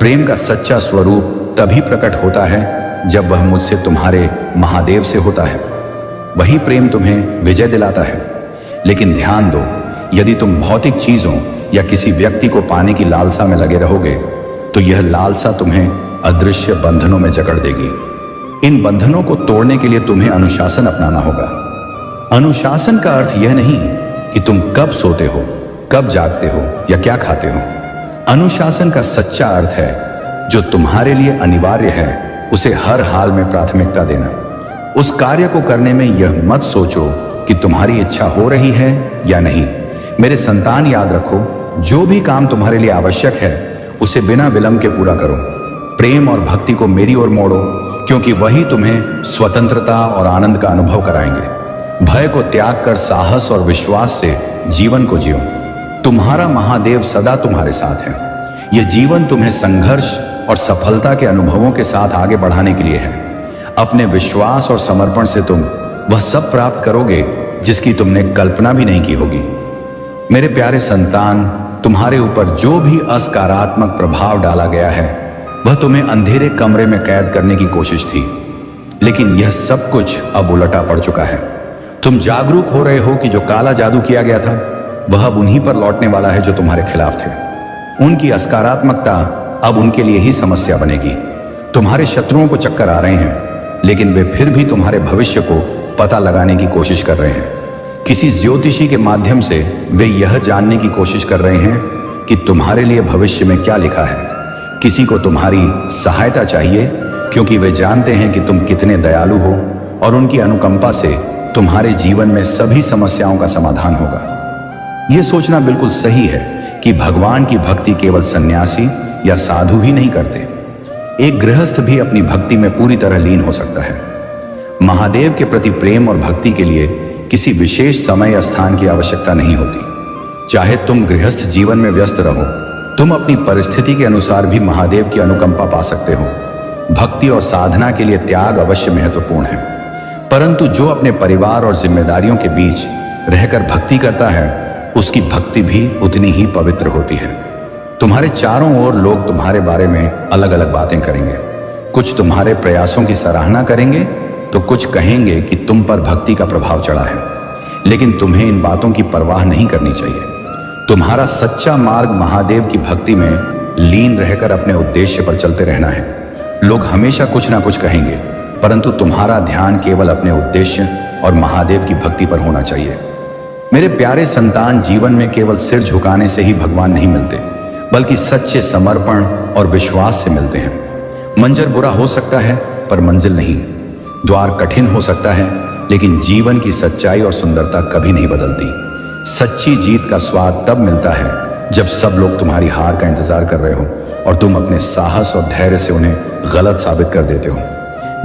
प्रेम का सच्चा स्वरूप तभी प्रकट होता है जब वह मुझसे, तुम्हारे महादेव से होता है। वही प्रेम तुम्हें विजय दिलाता है। लेकिन ध्यान दो, यदि तुम भौतिक चीजों या किसी व्यक्ति को पाने की लालसा में लगे रहोगे तो यह लालसा तुम्हें अदृश्य बंधनों में जकड़ देगी। इन बंधनों को तोड़ने के लिए तुम्हें अनुशासन अपनाना होगा। अनुशासन का अर्थ यह नहीं कि तुम कब सोते हो, कब जागते हो या क्या खाते हो। अनुशासन का सच्चा अर्थ है जो तुम्हारे लिए अनिवार्य है उसे हर हाल में प्राथमिकता देना। उस कार्य को करने में यह मत सोचो कि तुम्हारी इच्छा हो रही है या नहीं। मेरे संतान, याद रखो, जो भी काम तुम्हारे लिए आवश्यक है उसे बिना विलंब के पूरा करो। प्रेम और भक्ति को मेरी ओर मोड़ो, क्योंकि वही तुम्हें स्वतंत्रता और आनंद का अनुभव कराएंगे। भय को त्याग कर साहस और विश्वास से जीवन को जियो। तुम्हारा महादेव सदा तुम्हारे साथ है। यह जीवन तुम्हें संघर्ष और सफलता के अनुभवों के साथ आगे बढ़ाने के लिए है। अपने विश्वास और समर्पण से तुम वह सब प्राप्त करोगे जिसकी तुमने कल्पना भी नहीं की होगी। मेरे प्यारे संतान, तुम्हारे ऊपर जो भी असकारात्मक प्रभाव डाला गया है वह तुम्हें अंधेरे कमरे में कैद करने की कोशिश थी, लेकिन यह सब कुछ अब उलटा पड़ चुका है। तुम जागरूक हो रहे हो कि जो काला जादू किया गया था वह अब उन्हीं पर लौटने वाला है जो तुम्हारे खिलाफ थे। उनकी असकारात्मकता अब उनके लिए ही समस्या बनेगी। तुम्हारे शत्रुओं को चक्कर आ रहे हैं, लेकिन वे फिर भी तुम्हारे भविष्य को पता लगाने की कोशिश कर रहे हैं। किसी ज्योतिषी के माध्यम से वे यह जानने की कोशिश कर रहे हैं कि तुम्हारे लिए भविष्य में क्या लिखा है। किसी को तुम्हारी सहायता चाहिए, क्योंकि वे जानते हैं कि तुम कितने दयालु हो और उनकी अनुकंपा से तुम्हारे जीवन में सभी समस्याओं का समाधान होगा। यह सोचना बिल्कुल सही है कि भगवान की भक्ति केवल सन्यासी या साधु ही नहीं करते। एक गृहस्थ भी अपनी भक्ति में पूरी तरह लीन हो सकता है। महादेव के प्रति प्रेम और भक्ति के लिए किसी विशेष समय या स्थान की आवश्यकता नहीं होती। चाहे तुम गृहस्थ जीवन में व्यस्त रहो, तुम अपनी परिस्थिति के अनुसार भी महादेव की अनुकंपा पा सकते हो। भक्ति और साधना के लिए त्याग अवश्य महत्वपूर्ण है, परंतु जो अपने परिवार और जिम्मेदारियों के बीच रहकर भक्ति करता है उसकी भक्ति भी उतनी ही पवित्र होती है। तुम्हारे चारों ओर लोग तुम्हारे बारे में अलग अलग बातें करेंगे। कुछ तुम्हारे प्रयासों की सराहना करेंगे तो कुछ कहेंगे कि तुम पर भक्ति का प्रभाव चढ़ा है, लेकिन तुम्हें इन बातों की परवाह नहीं करनी चाहिए। तुम्हारा सच्चा मार्ग महादेव की भक्ति में लीन रहकर अपने उद्देश्य पर चलते रहना है। लोग हमेशा कुछ ना कुछ कहेंगे, परंतु तुम्हारा ध्यान केवल अपने उद्देश्य और महादेव की भक्ति पर होना चाहिए। मेरे प्यारे संतान, जीवन में केवल सिर झुकाने से ही भगवान नहीं मिलते, बल्कि सच्चे समर्पण और विश्वास से मिलते हैं। मंजर बुरा हो सकता है पर मंजिल नहीं, द्वार कठिन हो सकता है लेकिन जीवन की सच्चाई और सुंदरता कभी नहीं बदलती। सच्ची जीत का स्वाद तब मिलता है जब सब लोग तुम्हारी हार का इंतजार कर रहे हो और तुम अपने साहस और धैर्य से उन्हें गलत साबित कर देते हो।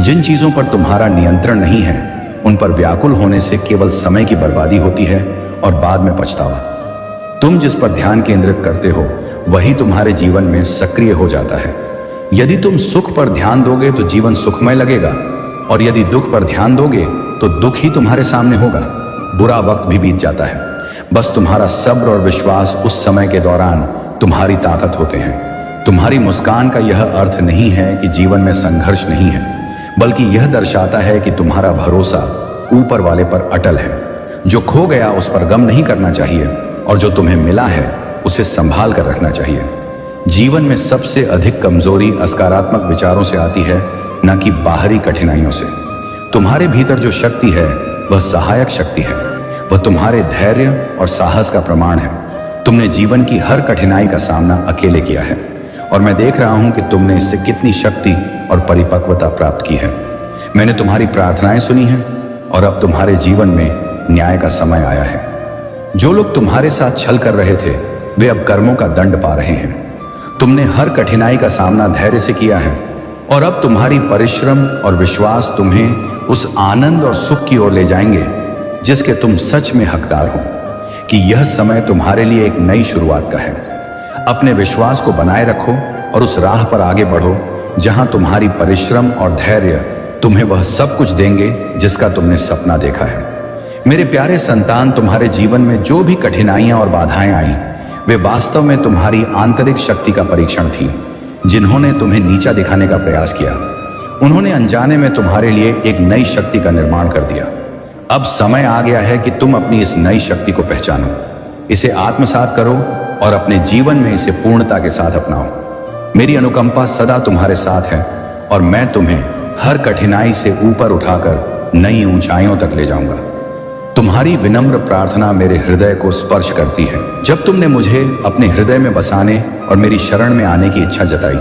जिन चीजों पर तुम्हारा नियंत्रण नहीं है उन पर व्याकुल होने से केवल समय की बर्बादी होती है और बाद में पछतावा। तुम जिस पर ध्यान केंद्रित करते हो वही तुम्हारे जीवन में सक्रिय हो जाता है। यदि तुम सुख पर ध्यान दोगे तो जीवन सुखमय लगेगा, और यदि दुख पर ध्यान दोगे तो दुख ही तुम्हारे सामने होगा। बुरा वक्त भी बीत जाता है, बस तुम्हारा सब्र और विश्वास उस समय के दौरान तुम्हारी ताकत होते हैं। तुम्हारी मुस्कान का यह अर्थ नहीं है कि जीवन में संघर्ष नहीं है, बल्कि यह दर्शाता है कि तुम्हारा भरोसा ऊपर वाले पर अटल है। जो खो गया उस पर गम नहीं करना चाहिए, और जो तुम्हें मिला है उसे संभाल कर रखना चाहिए। जीवन में सबसे अधिक कमजोरी सकारात्मक विचारों से आती है, न कि बाहरी कठिनाइयों से। तुम्हारे भीतर जो शक्ति है वह सहायक शक्ति है। वह तुम्हारे धैर्य और साहस का प्रमाण है। तुमने जीवन की हर कठिनाई का सामना अकेले किया है, और मैं देख रहा हूं कि तुमने इससे कितनी शक्ति और परिपक्वता प्राप्त की है। मैंने तुम्हारी प्रार्थनाएं सुनी हैं और अब तुम्हारे जीवन में न्याय का समय आया है। जो लोग तुम्हारे साथ छल कर रहे थे वे अब कर्मों का दंड पा रहे हैं। तुमने हर कठिनाई का सामना धैर्य से किया है, और अब तुम्हारी परिश्रम और विश्वास तुम्हें उस आनंद और सुख की ओर ले जाएंगे जिसके तुम सच में हकदार हो। कि यह समय तुम्हारे लिए एक नई शुरुआत का है। अपने विश्वास को बनाए रखो और उस राह पर आगे बढ़ो जहां तुम्हारी परिश्रम और धैर्य तुम्हें वह सब कुछ देंगे जिसका तुमने सपना देखा है। मेरे प्यारे संतान, तुम्हारे जीवन में जो भी कठिनाइयां और बाधाएं आई वे वास्तव में तुम्हारी आंतरिक शक्ति का परीक्षण थी। जिन्होंने तुम्हें नीचा दिखाने का प्रयास किया उन्होंने अनजाने में तुम्हारे लिए एक नई शक्ति का निर्माण कर दिया। अब समय आ गया है कि तुम अपनी इस नई शक्ति को पहचानो, इसे आत्मसात करो और अपने जीवन में इसे पूर्णता के साथ अपनाओ। मेरी अनुकंपा सदा तुम्हारे साथ है और मैं तुम्हें हर कठिनाई से ऊपर उठाकर नई ऊंचाइयों तक ले जाऊंगा। तुम्हारी विनम्र प्रार्थना मेरे हृदय को स्पर्श करती है। जब तुमने मुझे अपने हृदय में बसाने और मेरी शरण में आने की इच्छा जताई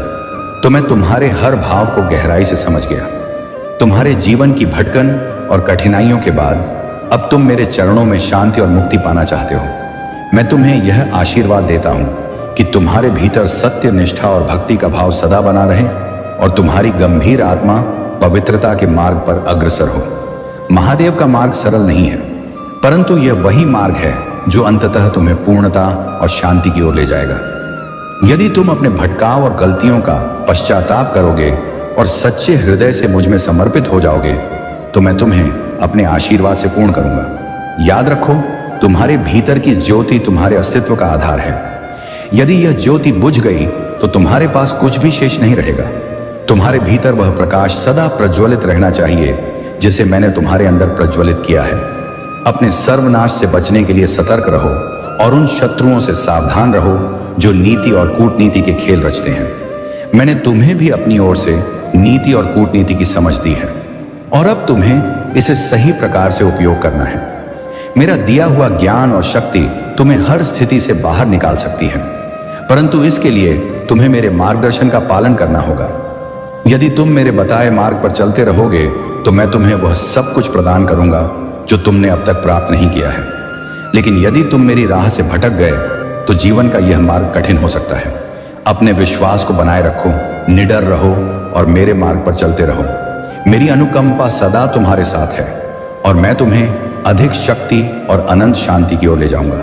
तो मैं तुम्हारे हर भाव को गहराई से समझ गया। तुम्हारे जीवन की भटकन और कठिनाइयों के बाद अब तुम मेरे चरणों में शांति और मुक्ति पाना चाहते हो। मैं तुम्हें यह आशीर्वाद देता हूं कि तुम्हारे भीतर सत्य, निष्ठा और भक्ति का भाव सदा बना रहे और तुम्हारी गंभीर आत्मा पवित्रता के मार्ग पर अग्रसर हो। महादेव का मार्ग सरल नहीं है, परंतु यह वही मार्ग है जो अंततः तुम्हें पूर्णता और शांति की ओर ले जाएगा। यदि तुम अपने भटकाव और गलतियों का पश्चाताप करोगे और सच्चे हृदय से मुझ में समर्पित हो जाओगे तो मैं तुम्हें अपने आशीर्वाद से पूर्ण करूंगा। याद रखो, तुम्हारे भीतर की ज्योति तुम्हारे अस्तित्व का आधार है। यदि यह ज्योति बुझ गई तो तुम्हारे पास कुछ भी शेष नहीं रहेगा। तुम्हारे भीतर वह प्रकाश सदा प्रज्वलित रहना चाहिए जिसे मैंने तुम्हारे अंदर प्रज्वलित किया है। अपने सर्वनाश से बचने के लिए सतर्क रहो और उन शत्रुओं से सावधान रहो जो नीति और कूटनीति के खेल रचते हैं। मैंने तुम्हें भी अपनी ओर से नीति और कूटनीति की समझ दी है और अब तुम्हें इसे सही प्रकार से उपयोग करना है। मेरा दिया हुआ ज्ञान और शक्ति तुम्हें हर स्थिति से बाहर निकाल सकती है, परंतु इसके लिए तुम्हें मेरे मार्गदर्शन का पालन करना होगा। यदि तुम मेरे बताए मार्ग पर चलते रहोगे तो मैं तुम्हें वह सब कुछ प्रदान करूंगा जो तुमने अब तक प्राप्त नहीं किया है। लेकिन यदि तुम मेरी राह से भटक गए तो जीवन का यह मार्ग कठिन हो सकता है। अपने विश्वास को बनाए रखो, निडर रहो और मेरे मार्ग पर चलते रहो। मेरी अनुकंपा सदा तुम्हारे साथ है और मैं तुम्हें अधिक शक्ति और अनंत शांति की ओर ले जाऊंगा।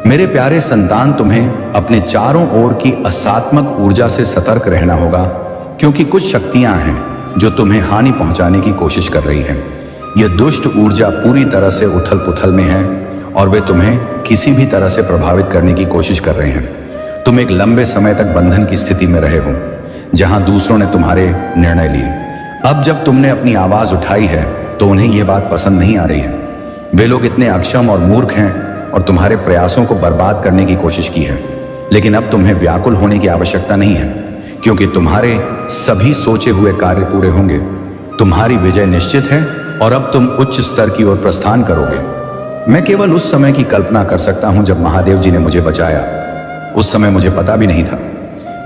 मेरे प्यारे संतान, तुम्हें अपने चारों ओर की असात्मक ऊर्जा से सतर्क रहना होगा, क्योंकि कुछ शक्तियां हैं जो तुम्हें हानि पहुंचाने की कोशिश कर रही हैं। यह दुष्ट ऊर्जा पूरी तरह से उथल पुथल में है और वे तुम्हें किसी भी तरह से प्रभावित करने की कोशिश कर रहे हैं। तुम एक लंबे समय तक बंधन की स्थिति में रहे हो, जहां दूसरों ने तुम्हारे निर्णय लिए। अब जब तुमने अपनी आवाज उठाई है तो उन्हें यह बात पसंद नहीं आ रही है। वे लोग इतने अक्षम और मूर्ख हैं और तुम्हारे प्रयासों को बर्बाद करने की कोशिश की है। लेकिन अब तुम्हें व्याकुल होने की आवश्यकता नहीं है, क्योंकि तुम्हारे सभी सोचे हुए कार्य पूरे होंगे। तुम्हारी विजय निश्चित है और अब तुम उच्च स्तर की ओर प्रस्थान करोगे। मैं केवल उस समय की कल्पना कर सकता हूं जब महादेव जी ने मुझे बचाया। उस समय मुझे पता भी नहीं था।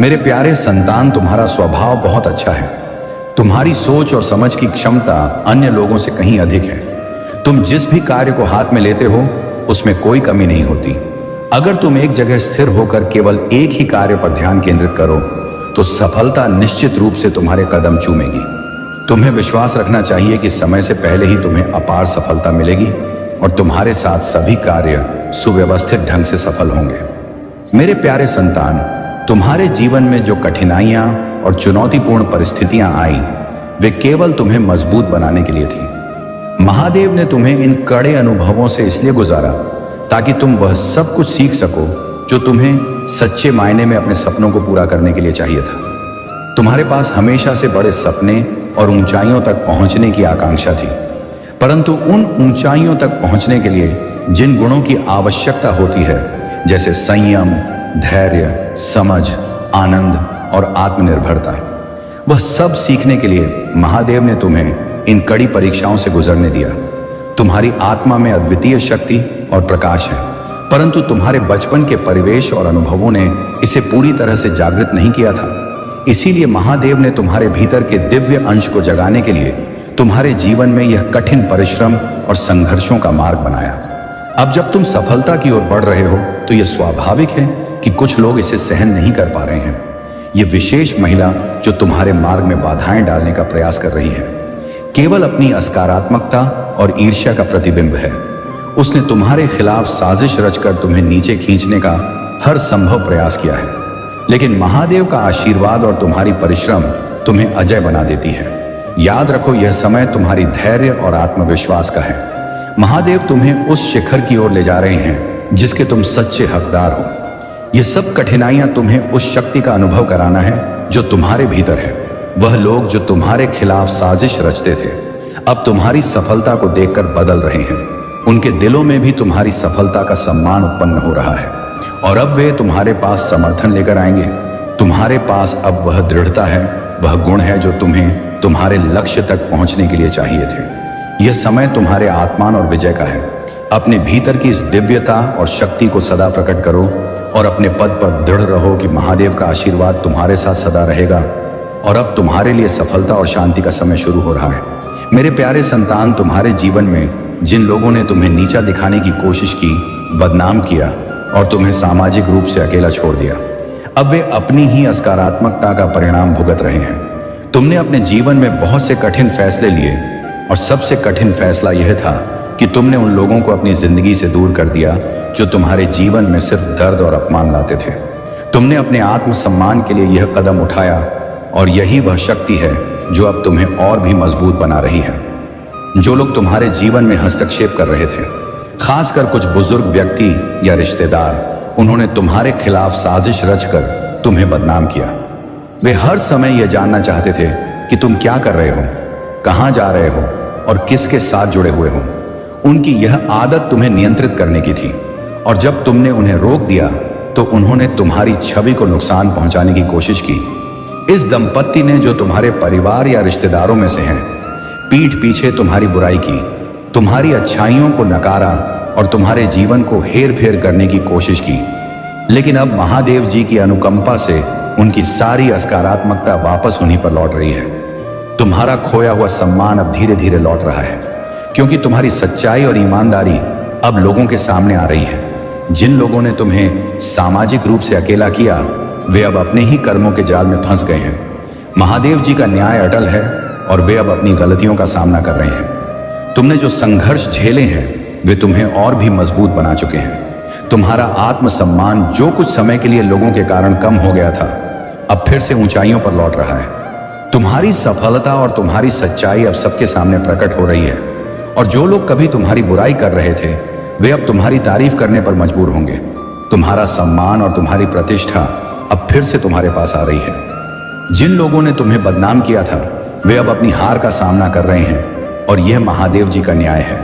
मेरे प्यारे संतान, तुम्हारा स्वभाव बहुत अच्छा है। तुम्हारी सोच और समझ की क्षमता अन्य लोगों से कहीं अधिक है। तुम जिस भी कार्य को हाथ में लेते हो उसमें कोई कमी नहीं होती। अगर तुम एक जगह स्थिर होकर केवल एक ही कार्य पर ध्यान केंद्रित करो तो सफलता निश्चित रूप से तुम्हारे कदम चूमेगी। तुम्हें विश्वास रखना चाहिए कि समय से पहले ही तुम्हें अपार सफलता मिलेगी और तुम्हारे साथ सभी कार्य सुव्यवस्थित ढंग से सफल होंगे। मेरे प्यारे संतान, तुम्हारे जीवन में जो कठिनाइयां और चुनौतीपूर्ण परिस्थितियां आई, वे केवल तुम्हें मजबूत बनाने के लिए थी। महादेव ने तुम्हें इन कड़े अनुभवों से इसलिए गुजारा ताकि तुम वह सब कुछ सीख सको जो तुम्हें सच्चे मायने में अपने सपनों को पूरा करने के लिए चाहिए था। तुम्हारे पास हमेशा से बड़े सपने और ऊंचाइयों तक पहुंचने की आकांक्षा थी, परंतु उन ऊंचाइयों तक पहुंचने के लिए जिन गुणों की आवश्यकता होती है, जैसे संयम, धैर्य, समझ, आनंद और आत्मनिर्भरता, वह सब सीखने के लिए महादेव ने तुम्हें इन कड़ी परीक्षाओं से गुजरने दिया। तुम्हारी आत्मा में अद्वितीय शक्ति और प्रकाश है, परंतु तुम्हारे बचपन के परिवेश और अनुभवों ने इसे पूरी तरह से जागृत नहीं किया था। इसीलिए महादेव ने तुम्हारे भीतर के दिव्य अंश को जगाने के लिए तुम्हारे जीवन में यह कठिन परिश्रम और संघर्षों का मार्ग बनाया। अब जब तुम सफलता की ओर बढ़ रहे हो तो यह स्वाभाविक है कि कुछ लोग इसे सहन नहीं कर पा रहे हैं। यह विशेष महिला जो तुम्हारे मार्ग में बाधाएं डालने का प्रयास कर रही है, केवल अपनी असकारात्मकता और ईर्ष्या का प्रतिबिंब है। उसने तुम्हारे खिलाफ साजिश रचकर तुम्हें नीचे खींचने का हर संभव प्रयास किया है, लेकिन महादेव का आशीर्वाद और तुम्हारी परिश्रम तुम्हें अजय बना देती है। याद रखो, यह समय तुम्हारी धैर्य और आत्मविश्वास का है। महादेव तुम्हें उस शिखर की ओर ले जा रहे हैं जिसके तुम सच्चे हकदार हो। यह सब कठिनाइयां तुम्हें उस शक्ति का अनुभव कराना है जो तुम्हारे भीतर है। वह लोग जो तुम्हारे खिलाफ साजिश रचते थे, अब तुम्हारी सफलता को देखकर बदल रहे हैं। उनके दिलों में भी तुम्हारी सफलता का सम्मान उत्पन्न हो रहा है और अब वे तुम्हारे पास समर्थन लेकर आएंगे। तुम्हारे पास अब वह दृढ़ता है, वह गुण है जो तुम्हें तुम्हारे लक्ष्य तक पहुंचने के लिए चाहिए थे। यह समय तुम्हारे आत्मान और विजय का है। अपने भीतर की इस दिव्यता और शक्ति को सदा प्रकट करो और अपने पद पर दृढ़ रहो कि महादेव का आशीर्वाद तुम्हारे साथ सदा रहेगा। और अब तुम्हारे लिए सफलता और शांति का समय शुरू हो रहा है। मेरे प्यारे संतान, तुम्हारे जीवन में जिन लोगों ने तुम्हें नीचा दिखाने की कोशिश की, बदनाम किया और तुम्हें सामाजिक रूप से अकेला छोड़ दिया, अब वे अपनी ही असकारात्मकता का परिणाम भुगत रहे हैं। तुमने अपने जीवन में बहुत से कठिन फैसले लिए और सबसे कठिन फैसला यह था कि तुमने उन लोगों को अपनी जिंदगी से दूर कर दिया जो तुम्हारे जीवन में सिर्फ दर्द और अपमान लाते थे। तुमने अपने आत्मसम्मान के लिए यह कदम उठाया और यही वह शक्ति है जो अब तुम्हें और भी मजबूत बना रही है। जो लोग तुम्हारे जीवन में हस्तक्षेप कर रहे थे, खासकर कुछ बुजुर्ग व्यक्ति या रिश्तेदार, उन्होंने तुम्हारे खिलाफ साजिश रचकर तुम्हें बदनाम किया। वे हर समय यह जानना चाहते थे कि तुम क्या कर रहे हो, कहां जा रहे हो और किसके साथ जुड़े हुए हो। उनकी यह आदत तुम्हें नियंत्रित करने की थी और जब तुमने उन्हें रोक दिया तो उन्होंने तुम्हारी छवि को नुकसान पहुंचाने की कोशिश की। इस दंपत्ति ने, जो तुम्हारे परिवार या रिश्तेदारों में से हैं, पीठ पीछे तुम्हारी बुराई की, तुम्हारी अच्छाइयों को नकारा और तुम्हारे जीवन को हेर फेर करने की कोशिश की। लेकिन अब महादेव जी की अनुकंपा से उनकी सारी असकारात्मकता वापस उन्हीं पर लौट रही है। तुम्हारा खोया हुआ सम्मान अब धीरे धीरे लौट रहा है, क्योंकि तुम्हारी सच्चाई और ईमानदारी अब लोगों के सामने आ रही है। जिन लोगों ने तुम्हें सामाजिक रूप से अकेला किया, वे अब अपने ही कर्मों के जाल में फंस गए हैं। महादेव जी का न्याय अटल है और वे अब अपनी गलतियों का सामना कर रहे हैं। तुमने जो संघर्ष झेले हैं, वे तुम्हें और भी मजबूत बना चुके हैं। तुम्हारा आत्मसम्मान, जो कुछ समय के लिए लोगों के कारण कम हो गया था, अब फिर से ऊंचाइयों पर लौट रहा है। तुम्हारी सफलता और तुम्हारी सच्चाई अब सबके सामने प्रकट हो रही है, और जो लोग कभी तुम्हारी बुराई कर रहे थे वे अब तुम्हारी तारीफ करने पर मजबूर होंगे। तुम्हारा सम्मान और तुम्हारी प्रतिष्ठा अब फिर से तुम्हारे पास आ रही है। जिन लोगों ने तुम्हें बदनाम किया था वे अब अपनी हार का सामना कर रहे हैं, और यह महादेव जी का न्याय है।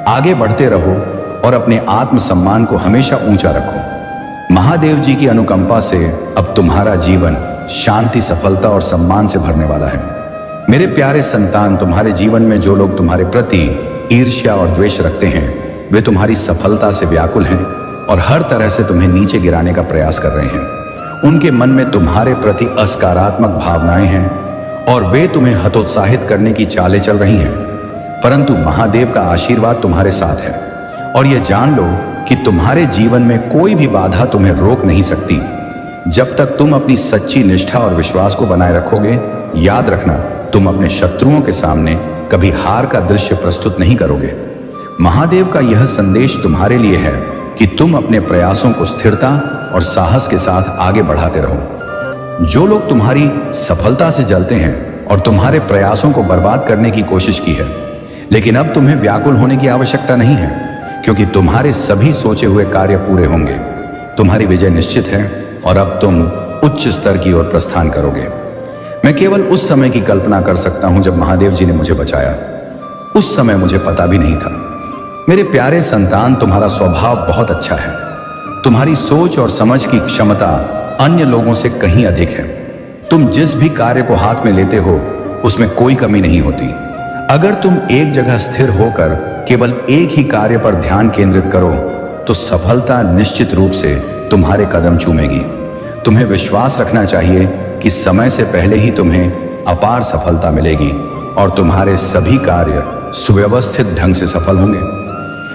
आगे बढ़ते रहो और अपने आत्मसम्मान को हमेशा ऊंचा रखो। महादेव जी की अनुकंपा से अब तुम्हारा जीवन शांति, सफलता और सम्मान से भरने वाला है। मेरे प्यारे संतान, तुम्हारे जीवन में जो लोग तुम्हारे प्रति ईर्ष्या और द्वेष रखते हैं वे तुम्हारी सफलता से व्याकुल हैं और हर तरह से तुम्हें नीचे गिराने का प्रयास कर रहे हैं। उनके मन में तुम्हारे प्रति असकारात्मक भावनाएं हैं और वे तुम्हें हतोत्साहित करने की चालें चल रही हैं, परंतु महादेव का आशीर्वाद तुम्हारे साथ है। और यह जान लो कि तुम्हारे जीवन में कोई भी बाधा तुम्हें रोक नहीं सकती। जब तक तुम अपनी सच्ची निष्ठा और विश्वास को बनाए रखोगे, याद रखना तुम अपने शत्रुओं के सामने कभी हार का दृश्य प्रस्तुत नहीं करोगे। महादेव का यह संदेश तुम्हारे लिए है कि तुम अपने प्रयासों को स्थिरता और साहस के साथ आगे बढ़ाते रहो। जो लोग तुम्हारी सफलता से जलते हैं और तुम्हारे प्रयासों को बर्बाद करने की कोशिश की है, लेकिन अब तुम्हें व्याकुल होने की आवश्यकता नहीं है, क्योंकि तुम्हारे सभी सोचे हुए कार्य पूरे होंगे। तुम्हारी विजय निश्चित है और अब तुम उच्च स्तर की ओर प्रस्थान करोगे। मैं केवल उस समय की कल्पना कर सकता हूं जब महादेव जी ने मुझे बचाया। उस समय मुझे पता भी नहीं था। मेरे प्यारे संतान, तुम्हारा स्वभाव बहुत अच्छा है। तुम्हारी सोच और समझ की क्षमता अन्य लोगों से कहीं अधिक है। तुम जिस भी कार्य को हाथ में लेते हो उसमें कोई कमी नहीं होती। अगर तुम एक जगह स्थिर होकर केवल एक ही कार्य पर ध्यान केंद्रित करो तो सफलता निश्चित रूप से तुम्हारे कदम चूमेगी। तुम्हें विश्वास रखना चाहिए कि समय से पहले ही तुम्हें अपार सफलता मिलेगी और तुम्हारे सभी कार्य सुव्यवस्थित ढंग से सफल होंगे।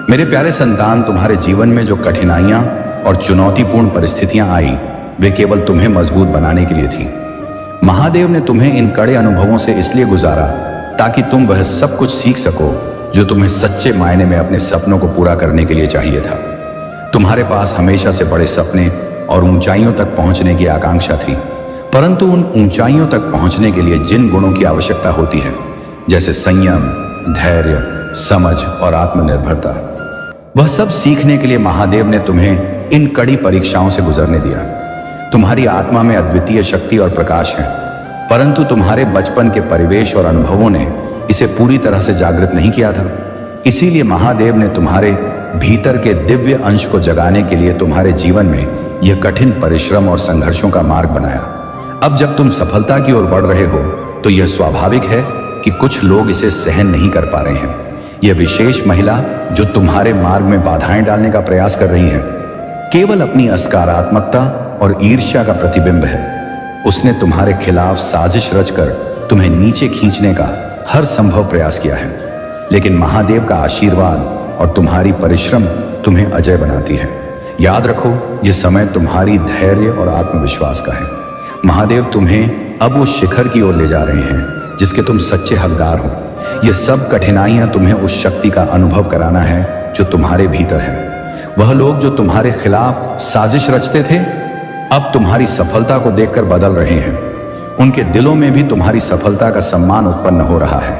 मेरे प्यारे संतान, तुम्हारे जीवन में जो कठिनाइयां और चुनौतीपूर्ण परिस्थितियां आई वे केवल तुम्हें मजबूत बनाने के लिए थी। महादेव ने तुम्हें इन कड़े अनुभवों से इसलिए गुजारा ताकि तुम वह सब कुछ सीख सको जो तुम्हें सच्चे मायने में अपने सपनों को पूरा करने के लिए चाहिए था। तुम्हारे पास हमेशा से बड़े सपने और ऊंचाइयों तक पहुंचने की आकांक्षा थी, परंतु उन ऊंचाइयों तक पहुंचने के लिए जिन गुणों की आवश्यकता होती है, जैसे संयम, धैर्य, समझ और आत्मनिर्भरता, वह सब सीखने के लिए महादेव ने तुम्हें इन कड़ी परीक्षाओं से गुजरने दिया। तुम्हारी आत्मा में अद्वितीय शक्ति और प्रकाश है, परंतु तुम्हारे बचपन के परिवेश और अनुभवों ने इसे पूरी तरह से जागृत नहीं किया था। इसीलिए महादेव ने तुम्हारे भीतर के दिव्य अंश को जगाने के लिए तुम्हारे जीवन में यह कठिन परिश्रम और संघर्षों का मार्ग बनाया। अब जब तुम सफलता की ओर बढ़ रहे हो तो यह स्वाभाविक है कि कुछ लोग इसे सहन नहीं कर पा रहे हैं। यह विशेष महिला जो तुम्हारे मार्ग में बाधाएं डालने का प्रयास कर रही है केवल अपनी असकारात्मकता और ईर्ष्या का प्रतिबिंब है। उसने तुम्हारे खिलाफ साजिश रचकर तुम्हें नीचे खींचने का हर संभव प्रयास किया है, लेकिन महादेव का आशीर्वाद और तुम्हारी परिश्रम तुम्हें अजय बनाती है। याद रखो, यह समय तुम्हारी धैर्य और आत्मविश्वास का है। महादेव तुम्हें अब उस शिखर की ओर ले जा रहे हैं जिसके तुम सच्चे हकदार हो। यह सब कठिनाइयां तुम्हें उस शक्ति का अनुभव कराना है जो तुम्हारे भीतर है। वह लोग जो तुम्हारे खिलाफ साजिश रचते थे अब तुम्हारी सफलता को देखकर बदल रहे हैं। उनके दिलों में भी तुम्हारी सफलता का सम्मान उत्पन्न हो रहा है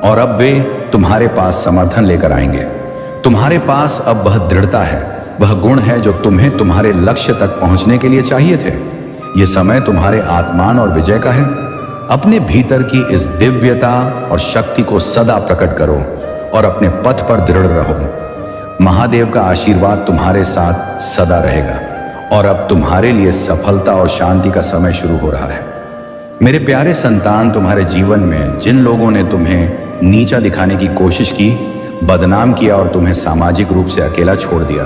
और अब वे तुम्हारे पास समर्थन लेकर आएंगे। तुम्हारे पास अब वह दृढ़ता है, वह गुण है जो तुम्हें तुम्हारे लक्ष्य तक पहुंचने के लिए चाहिए थे। यह समय तुम्हारे आत्मान और विजय का है। अपने भीतर की इस दिव्यता और शक्ति को सदा प्रकट करो और अपने पथ पर दृढ़ रहो। महादेव का आशीर्वाद तुम्हारे साथ सदा रहेगा और अब तुम्हारे लिए सफलता और शांति का समय शुरू हो रहा है। मेरे प्यारे संतान, तुम्हारे जीवन में जिन लोगों ने तुम्हें नीचा दिखाने की कोशिश की, बदनाम किया और तुम्हें सामाजिक रूप से अकेला छोड़ दिया,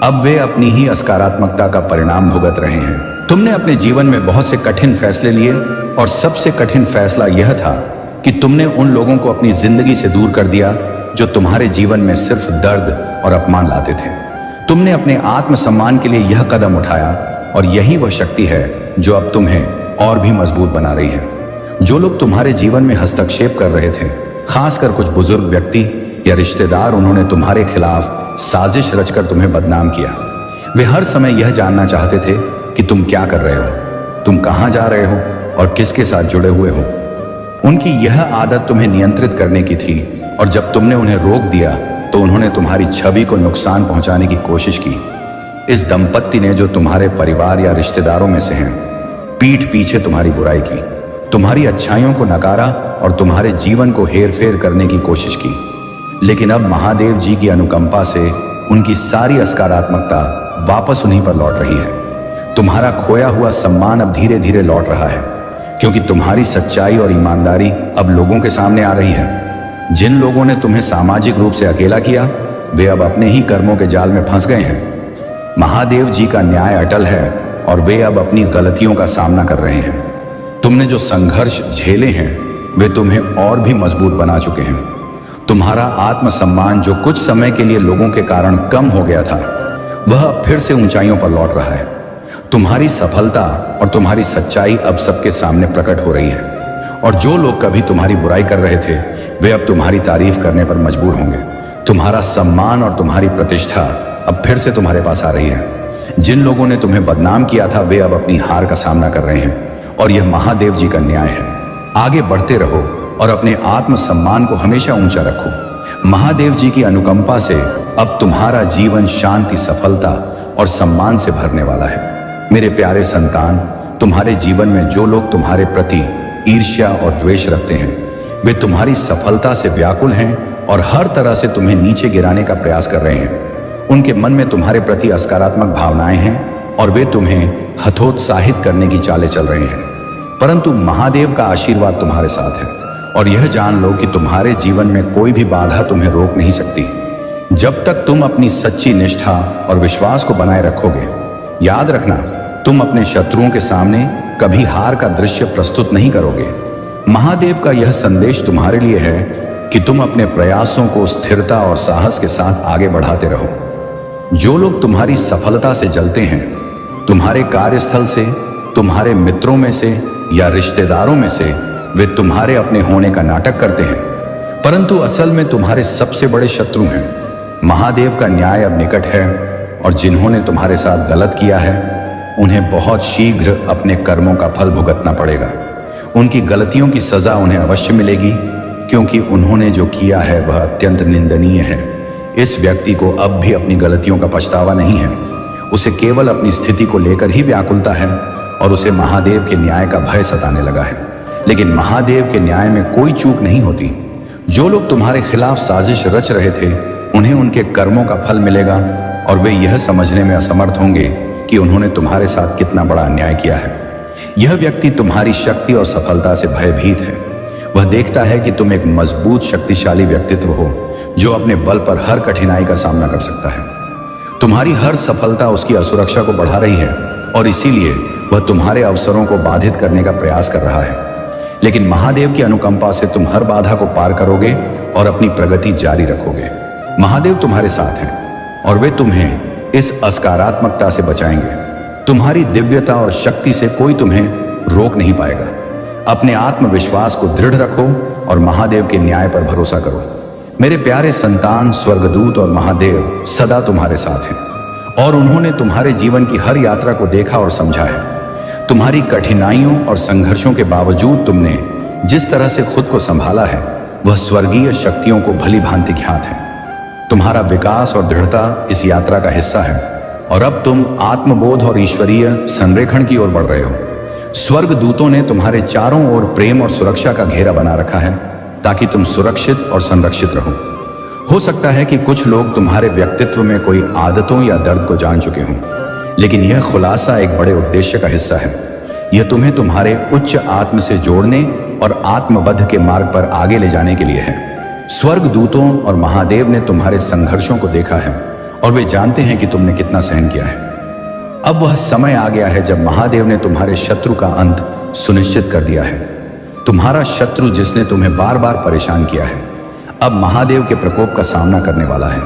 अब वे अपनी ही असकारात्मकता का परिणाम भुगत रहे हैं। तुमने अपने जीवन में बहुत से कठिन फैसले लिए और सबसे कठिन फैसला यह था कि तुमने उन लोगों को अपनी जिंदगी से दूर कर दिया जो तुम्हारे जीवन में सिर्फ दर्द और अपमान लाते थे। तुमने अपने आत्मसम्मान के लिए यह कदम उठाया और यही वह शक्ति है जो अब तुम्हें और भी मजबूत बना रही है। जो लोग तुम्हारे जीवन में हस्तक्षेप कर रहे थे, खासकर कुछ बुजुर्ग व्यक्ति या रिश्तेदार, उन्होंने तुम्हारे खिलाफ साजिश रचकर तुम्हें बदनाम किया। वे हर समय यह जानना चाहते थे कि तुम क्या कर रहे हो, तुम कहां जा रहे हो और किसके साथ जुड़े हुए हो। उनकी यह आदत तुम्हें नियंत्रित करने की थी, और जब तुमने उन्हें रोक दिया तो उन्होंने तुम्हारी छवि को नुकसान पहुंचाने की कोशिश की। इस दंपत्ति ने, जो तुम्हारे परिवार या रिश्तेदारों में से हैं, पीठ पीछे तुम्हारी बुराई की, तुम्हारी अच्छाइयों को नकारा और तुम्हारे जीवन को हेर फेर करने की कोशिश की। लेकिन अब महादेव जी की अनुकंपा से उनकी सारी सकारात्मकता वापस उन्हीं पर लौट रही है। तुम्हारा खोया हुआ सम्मान अब धीरे धीरे लौट रहा है, क्योंकि तुम्हारी सच्चाई और ईमानदारी अब लोगों के सामने आ रही है। जिन लोगों ने तुम्हें सामाजिक रूप से अकेला किया, वे अब अपने ही कर्मों के जाल में फंस गए हैं। महादेव जी का न्याय अटल है और वे अब अपनी गलतियों का सामना कर रहे हैं। तुमने जो संघर्ष झेले हैं, वे तुम्हें और भी मजबूत बना चुके हैं। तुम्हारा आत्मसम्मान, जो कुछ समय के लिए लोगों के कारण कम हो गया था, वह अब फिर से ऊंचाइयों पर लौट रहा है। तुम्हारी सफलता और तुम्हारी सच्चाई अब सबके सामने प्रकट हो रही है, और जो लोग कभी तुम्हारी बुराई कर रहे थे, वे अब तुम्हारी तारीफ करने पर मजबूर होंगे। तुम्हारा सम्मान और तुम्हारी प्रतिष्ठा अब फिर से तुम्हारे पास आ रही है। जिन लोगों ने तुम्हें बदनाम किया था, वे अब अपनी हार का सामना कर रहे हैं, और यह महादेव जी का न्याय है। आगे बढ़ते रहो और अपने आत्मसम्मान को हमेशा ऊंचा रखो। महादेव जी की अनुकंपा से अब तुम्हारा जीवन शांति, सफलता और सम्मान से भरने वाला है। मेरे प्यारे संतान, तुम्हारे जीवन में जो लोग तुम्हारे प्रति ईर्ष्या और द्वेष रखते हैं, वे तुम्हारी सफलता से व्याकुल हैं और हर तरह से तुम्हें नीचे गिराने का प्रयास कर रहे हैं। उनके मन में तुम्हारे प्रति सकारात्मक भावनाएं हैं और वे तुम्हें हतोत्साहित करने की चालें चल रहे हैं। परंतु महादेव का आशीर्वाद तुम्हारे साथ है, और यह जान लो कि तुम्हारे जीवन में कोई भी बाधा तुम्हें रोक नहीं सकती, जब तक तुम अपनी सच्ची निष्ठा और विश्वास को बनाए रखोगे। याद रखना, तुम अपने शत्रुओं के सामने कभी हार का दृश्य प्रस्तुत नहीं करोगे। महादेव का यह संदेश तुम्हारे लिए है कि तुम अपने प्रयासों को स्थिरता और साहस के साथ आगे बढ़ाते रहो। जो लोग तुम्हारी सफलता से जलते हैं, तुम्हारे कार्यस्थल से, तुम्हारे मित्रों में से या रिश्तेदारों में से, वे तुम्हारे अपने होने का नाटक करते हैं, परंतु असल में तुम्हारे सबसे बड़े शत्रु हैं। महादेव का न्याय अब निकट है, और जिन्होंने तुम्हारे साथ गलत किया है, उन्हें बहुत शीघ्र अपने कर्मों का फल भुगतना पड़ेगा। उनकी गलतियों की सजा उन्हें अवश्य मिलेगी, क्योंकि उन्होंने जो किया है वह अत्यंत निंदनीय है। इस व्यक्ति को अब भी अपनी गलतियों का पछतावा नहीं है। उसे केवल अपनी स्थिति को लेकर ही व्याकुलता है, और उसे महादेव के न्याय का भय सताने लगा है। लेकिन महादेव के न्याय में कोई चूक नहीं होती। जो लोग तुम्हारे खिलाफ साजिश रच रहे थे, उन्हें उनके कर्मों का फल मिलेगा, और वे यह समझने में असमर्थ होंगे कि उन्होंने तुम्हारे साथ कितना बड़ा अन्याय किया है। यह व्यक्ति तुम्हारी शक्ति और सफलता से भयभीत है। वह देखता है कि तुम एक मजबूत, शक्तिशाली व्यक्तित्व हो, जो अपने बल पर हर कठिनाई का सामना कर सकता है। तुम्हारी हर सफलता उसकी असुरक्षा को बढ़ा रही है, और इसीलिए वह तुम्हारे अवसरों को बाधित करने का प्रयास कर रहा है। लेकिन महादेव की अनुकंपा से तुम हर बाधा को पार करोगे और अपनी प्रगति जारी रखोगे। महादेव तुम्हारे साथ हैं, और वे तुम्हें इस असकारात्मकता से बचाएंगे। तुम्हारी दिव्यता और शक्ति से कोई तुम्हें रोक नहीं पाएगा। अपने आत्मविश्वास को दृढ़ रखो और महादेव के न्याय पर भरोसा करो। मेरे प्यारे संतान, स्वर्गदूत और महादेव सदा तुम्हारे साथ हैं, और उन्होंने तुम्हारे जीवन की हर यात्रा को देखा और समझा है। तुम्हारी कठिनाइयों और संघर्षों के बावजूद तुमने जिस तरह से खुद को संभाला है, वह स्वर्गीय शक्तियों को भली भांति ज्ञात है। तुम्हारा विकास और दृढ़ता इस यात्रा का हिस्सा है, और अब तुम आत्मबोध और ईश्वरीय संरेखण की ओर बढ़ रहे हो। स्वर्ग दूतों ने तुम्हारे चारों ओर प्रेम और सुरक्षा का घेरा बना रखा है, ताकि तुम सुरक्षित और संरक्षित रहो। हो सकता है कि कुछ लोग तुम्हारे व्यक्तित्व में कोई आदतों या दर्द को जान चुके हों, लेकिन यह खुलासा एक बड़े उद्देश्य का हिस्सा है। यह तुम्हें तुम्हारे उच्च आत्म से जोड़ने और आत्मबद्ध के मार्ग पर आगे ले जाने के लिए है। स्वर्ग दूतों और महादेव ने तुम्हारे संघर्षों को देखा है, और वे जानते हैं कि तुमने कितना सहन किया है। अब वह समय आ गया है जब महादेव ने तुम्हारे शत्रु का अंत सुनिश्चित कर दिया है। तुम्हारा शत्रु, जिसने तुम्हें बार बार परेशान किया है, अब महादेव के प्रकोप का सामना करने वाला है।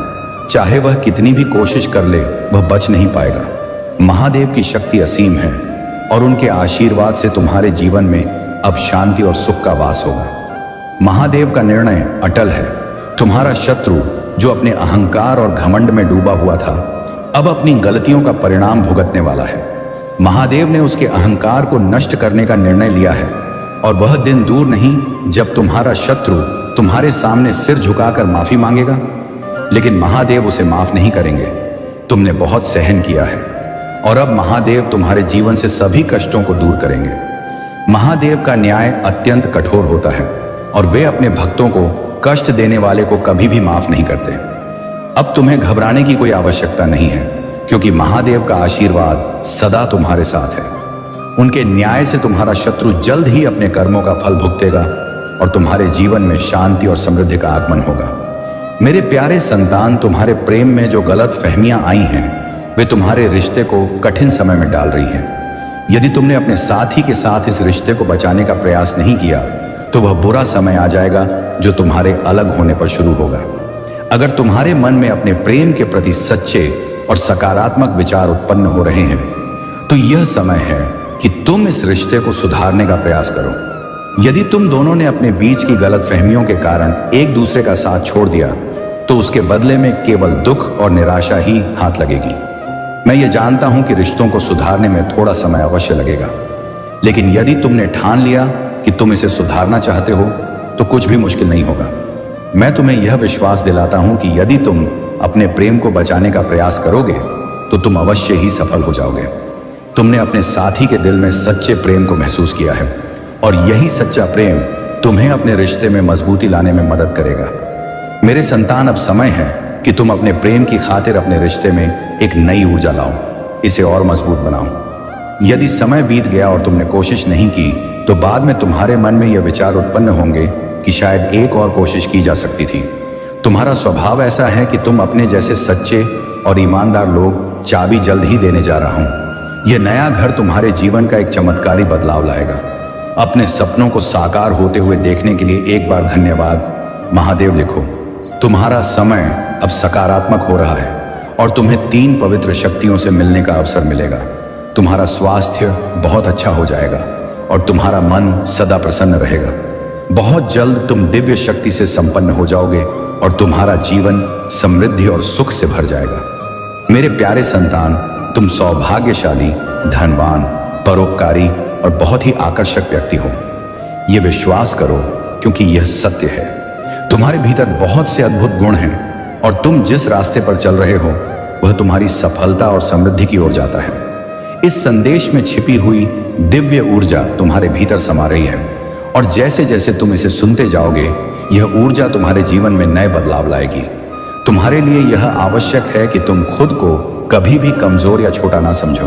चाहे वह कितनी भी कोशिश कर ले, वह बच नहीं पाएगा। महादेव की शक्ति असीम है, और उनके आशीर्वाद से तुम्हारे जीवन में अब शांति और सुख का वास होगा। महादेव का निर्णय अटल है। तुम्हारा शत्रु, जो अपने अहंकार और घमंड में डूबा हुआ था, अब अपनी गलतियों का परिणाम भुगतने वाला है। महादेव ने उसके अहंकार को नष्ट करने का निर्णय लिया है, और वह दिन दूर नहीं जब तुम्हारा शत्रु तुम्हारे सामने सिर झुकाकर माफी मांगेगा, लेकिन महादेव उसे माफ नहीं करेंगे। तुमने बहुत सहन किया है और अब महादेव तुम्हारे जीवन से सभी कष्टों को दूर करेंगे। महादेव का न्याय अत्यंत कठोर होता है और वे अपने भक्तों को कष्ट देने वाले को कभी भी माफ नहीं करते। अब तुम्हें घबराने की कोई आवश्यकता नहीं है, क्योंकि महादेव का आशीर्वाद सदा तुम्हारे साथ है। उनके न्याय से तुम्हारा शत्रु जल्द ही अपने कर्मों का फल भुगतेगा और तुम्हारे जीवन में शांति और समृद्धि का आगमन होगा। मेरे प्यारे संतान, तुम्हारे प्रेम में जो गलत फहमियां आई हैं, वे तुम्हारे रिश्ते को कठिन समय में डाल रही हैं। यदि तुमने अपने साथी के साथ इस रिश्ते को बचाने का प्रयास नहीं किया, तो वह बुरा समय आ जाएगा जो तुम्हारे अलग होने पर शुरू होगा। अगर तुम्हारे मन में अपने प्रेम के प्रति सच्चे और सकारात्मक विचार उत्पन्न हो रहे हैं, तो यह समय है कि तुम इस रिश्ते को सुधारने का प्रयास करो। यदि तुम दोनों ने अपने बीच की गलतफहमियों के कारण एक दूसरे का साथ छोड़ दिया, तो उसके बदले में केवल दुख और निराशा ही हाथ लगेगी। मैं ये जानता हूं कि रिश्तों को सुधारने में थोड़ा समय अवश्य लगेगा, लेकिन यदि तुमने ठान लिया कि तुम इसे सुधारना चाहते हो, तो कुछ भी मुश्किल नहीं होगा। मैं तुम्हें यह विश्वास दिलाता हूं कि यदि तुम अपने प्रेम को बचाने का प्रयास करोगे, तो तुम अवश्य ही सफल हो जाओगे। तुमने अपने साथी के दिल में सच्चे प्रेम को महसूस किया है और यही सच्चा प्रेम तुम्हें अपने रिश्ते में मजबूती लाने में मदद करेगा। मेरे संतान, अब समय है कि तुम अपने प्रेम की खातिर अपने रिश्ते में एक नई ऊर्जा लाओ, इसे और मजबूत बनाओ। यदि समय बीत गया और तुमने कोशिश नहीं की, तो बाद में तुम्हारे मन में यह विचार उत्पन्न होंगे कि शायद एक और कोशिश की जा सकती थी। तुम्हारा स्वभाव ऐसा है कि तुम अपने जैसे सच्चे और ईमानदार लोग चाबी जल्द ही देने जा रहा हूं। यह नया घर तुम्हारे जीवन का एक चमत्कारी बदलाव लाएगा। अपने सपनों को साकार होते हुए देखने के लिए एक बार धन्यवाद महादेव लिखो। तुम्हारा समय अब सकारात्मक हो रहा है और तुम्हें 3 पवित्र शक्तियों से मिलने का अवसर मिलेगा। तुम्हारा स्वास्थ्य बहुत अच्छा हो जाएगा और तुम्हारा मन सदा प्रसन्न रहेगा। बहुत जल्द तुम दिव्य शक्ति से संपन्न हो जाओगे और तुम्हारा जीवन समृद्धि और सुख से भर जाएगा। मेरे प्यारे संतान, तुम सौभाग्यशाली, धनवान, परोपकारी और बहुत ही आकर्षक व्यक्ति हो। यह विश्वास करो, क्योंकि यह सत्य है। तुम्हारे भीतर बहुत से अद्भुत गुण हैं और तुम जिस रास्ते पर चल रहे हो, वह तुम्हारी सफलता और समृद्धि की ओर जाता है। इस संदेश में छिपी हुई दिव्य ऊर्जा तुम्हारे भीतर समा रही है और जैसे जैसे तुम इसे सुनते जाओगे, यह ऊर्जा तुम्हारे जीवन में नए बदलाव लाएगी। तुम्हारे लिए यह आवश्यक है कि तुम खुद को कभी भी कमजोर या छोटा ना समझो।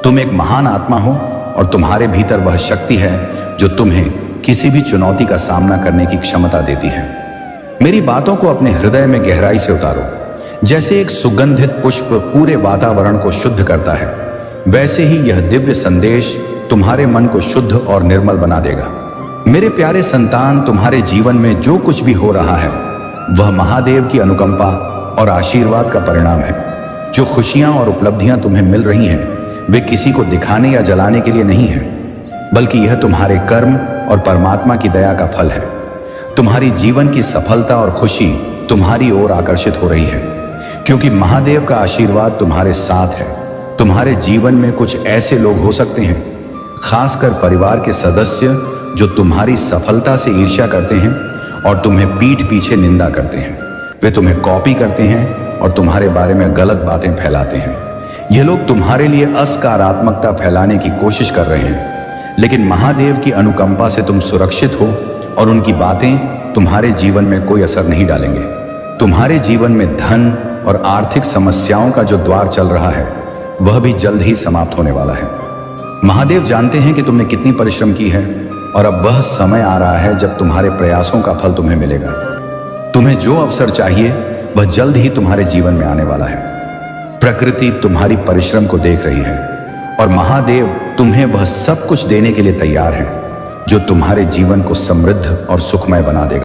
तुम एक महान आत्मा हो और तुम्हारे भीतर वह शक्ति है जो तुम्हें किसी भी चुनौती का सामना करने की क्षमता देती है। मेरी बातों को अपने हृदय में गहराई से उतारो। जैसे एक सुगंधित पुष्प पूरे वातावरण को शुद्ध करता है, वैसे ही यह दिव्य संदेश तुम्हारे मन को शुद्ध और निर्मल बना देगा। मेरे प्यारे संतान, तुम्हारे जीवन में जो कुछ भी हो रहा है, वह महादेव की अनुकंपा और आशीर्वाद का परिणाम है। जो खुशियां और उपलब्धियां तुम्हें मिल रही हैं, वे किसी को दिखाने या जलाने के लिए नहीं है, बल्कि यह तुम्हारे कर्म और परमात्मा की दया का फल है। तुम्हारी जीवन की सफलता और खुशी तुम्हारी ओर आकर्षित हो रही है, क्योंकि महादेव का आशीर्वाद तुम्हारे साथ है। तुम्हारे जीवन में कुछ ऐसे लोग हो सकते हैं, खासकर परिवार के सदस्य, जो तुम्हारी सफलता से ईर्ष्या करते हैं और तुम्हें पीठ पीछे निंदा करते हैं। वे तुम्हें कॉपी करते हैं और तुम्हारे बारे में गलत बातें फैलाते हैं। ये लोग तुम्हारे लिए असकारात्मकता फैलाने की कोशिश कर रहे हैं, लेकिन महादेव की अनुकंपा से तुम सुरक्षित हो और उनकी बातें तुम्हारे जीवन में कोई असर नहीं डालेंगे। तुम्हारे जीवन में धन और आर्थिक समस्याओं का जो द्वार चल रहा है, वह भी जल्द ही समाप्त होने वाला है। महादेव जानते हैं कि तुमने कितनी परिश्रम की है और अब वह समय आ रहा है जब तुम्हारे प्रयासों का फल तुम्हें मिलेगा। तुम्हें जो अवसर चाहिए, वह जल्द ही तुम्हारे जीवन में आने वाला है। प्रकृति तुम्हारी परिश्रम को देख रही है और महादेव तुम्हें वह सब कुछ देने के लिए तैयार है जो तुम्हारे जीवन को समृद्ध और सुखमय बना देगा।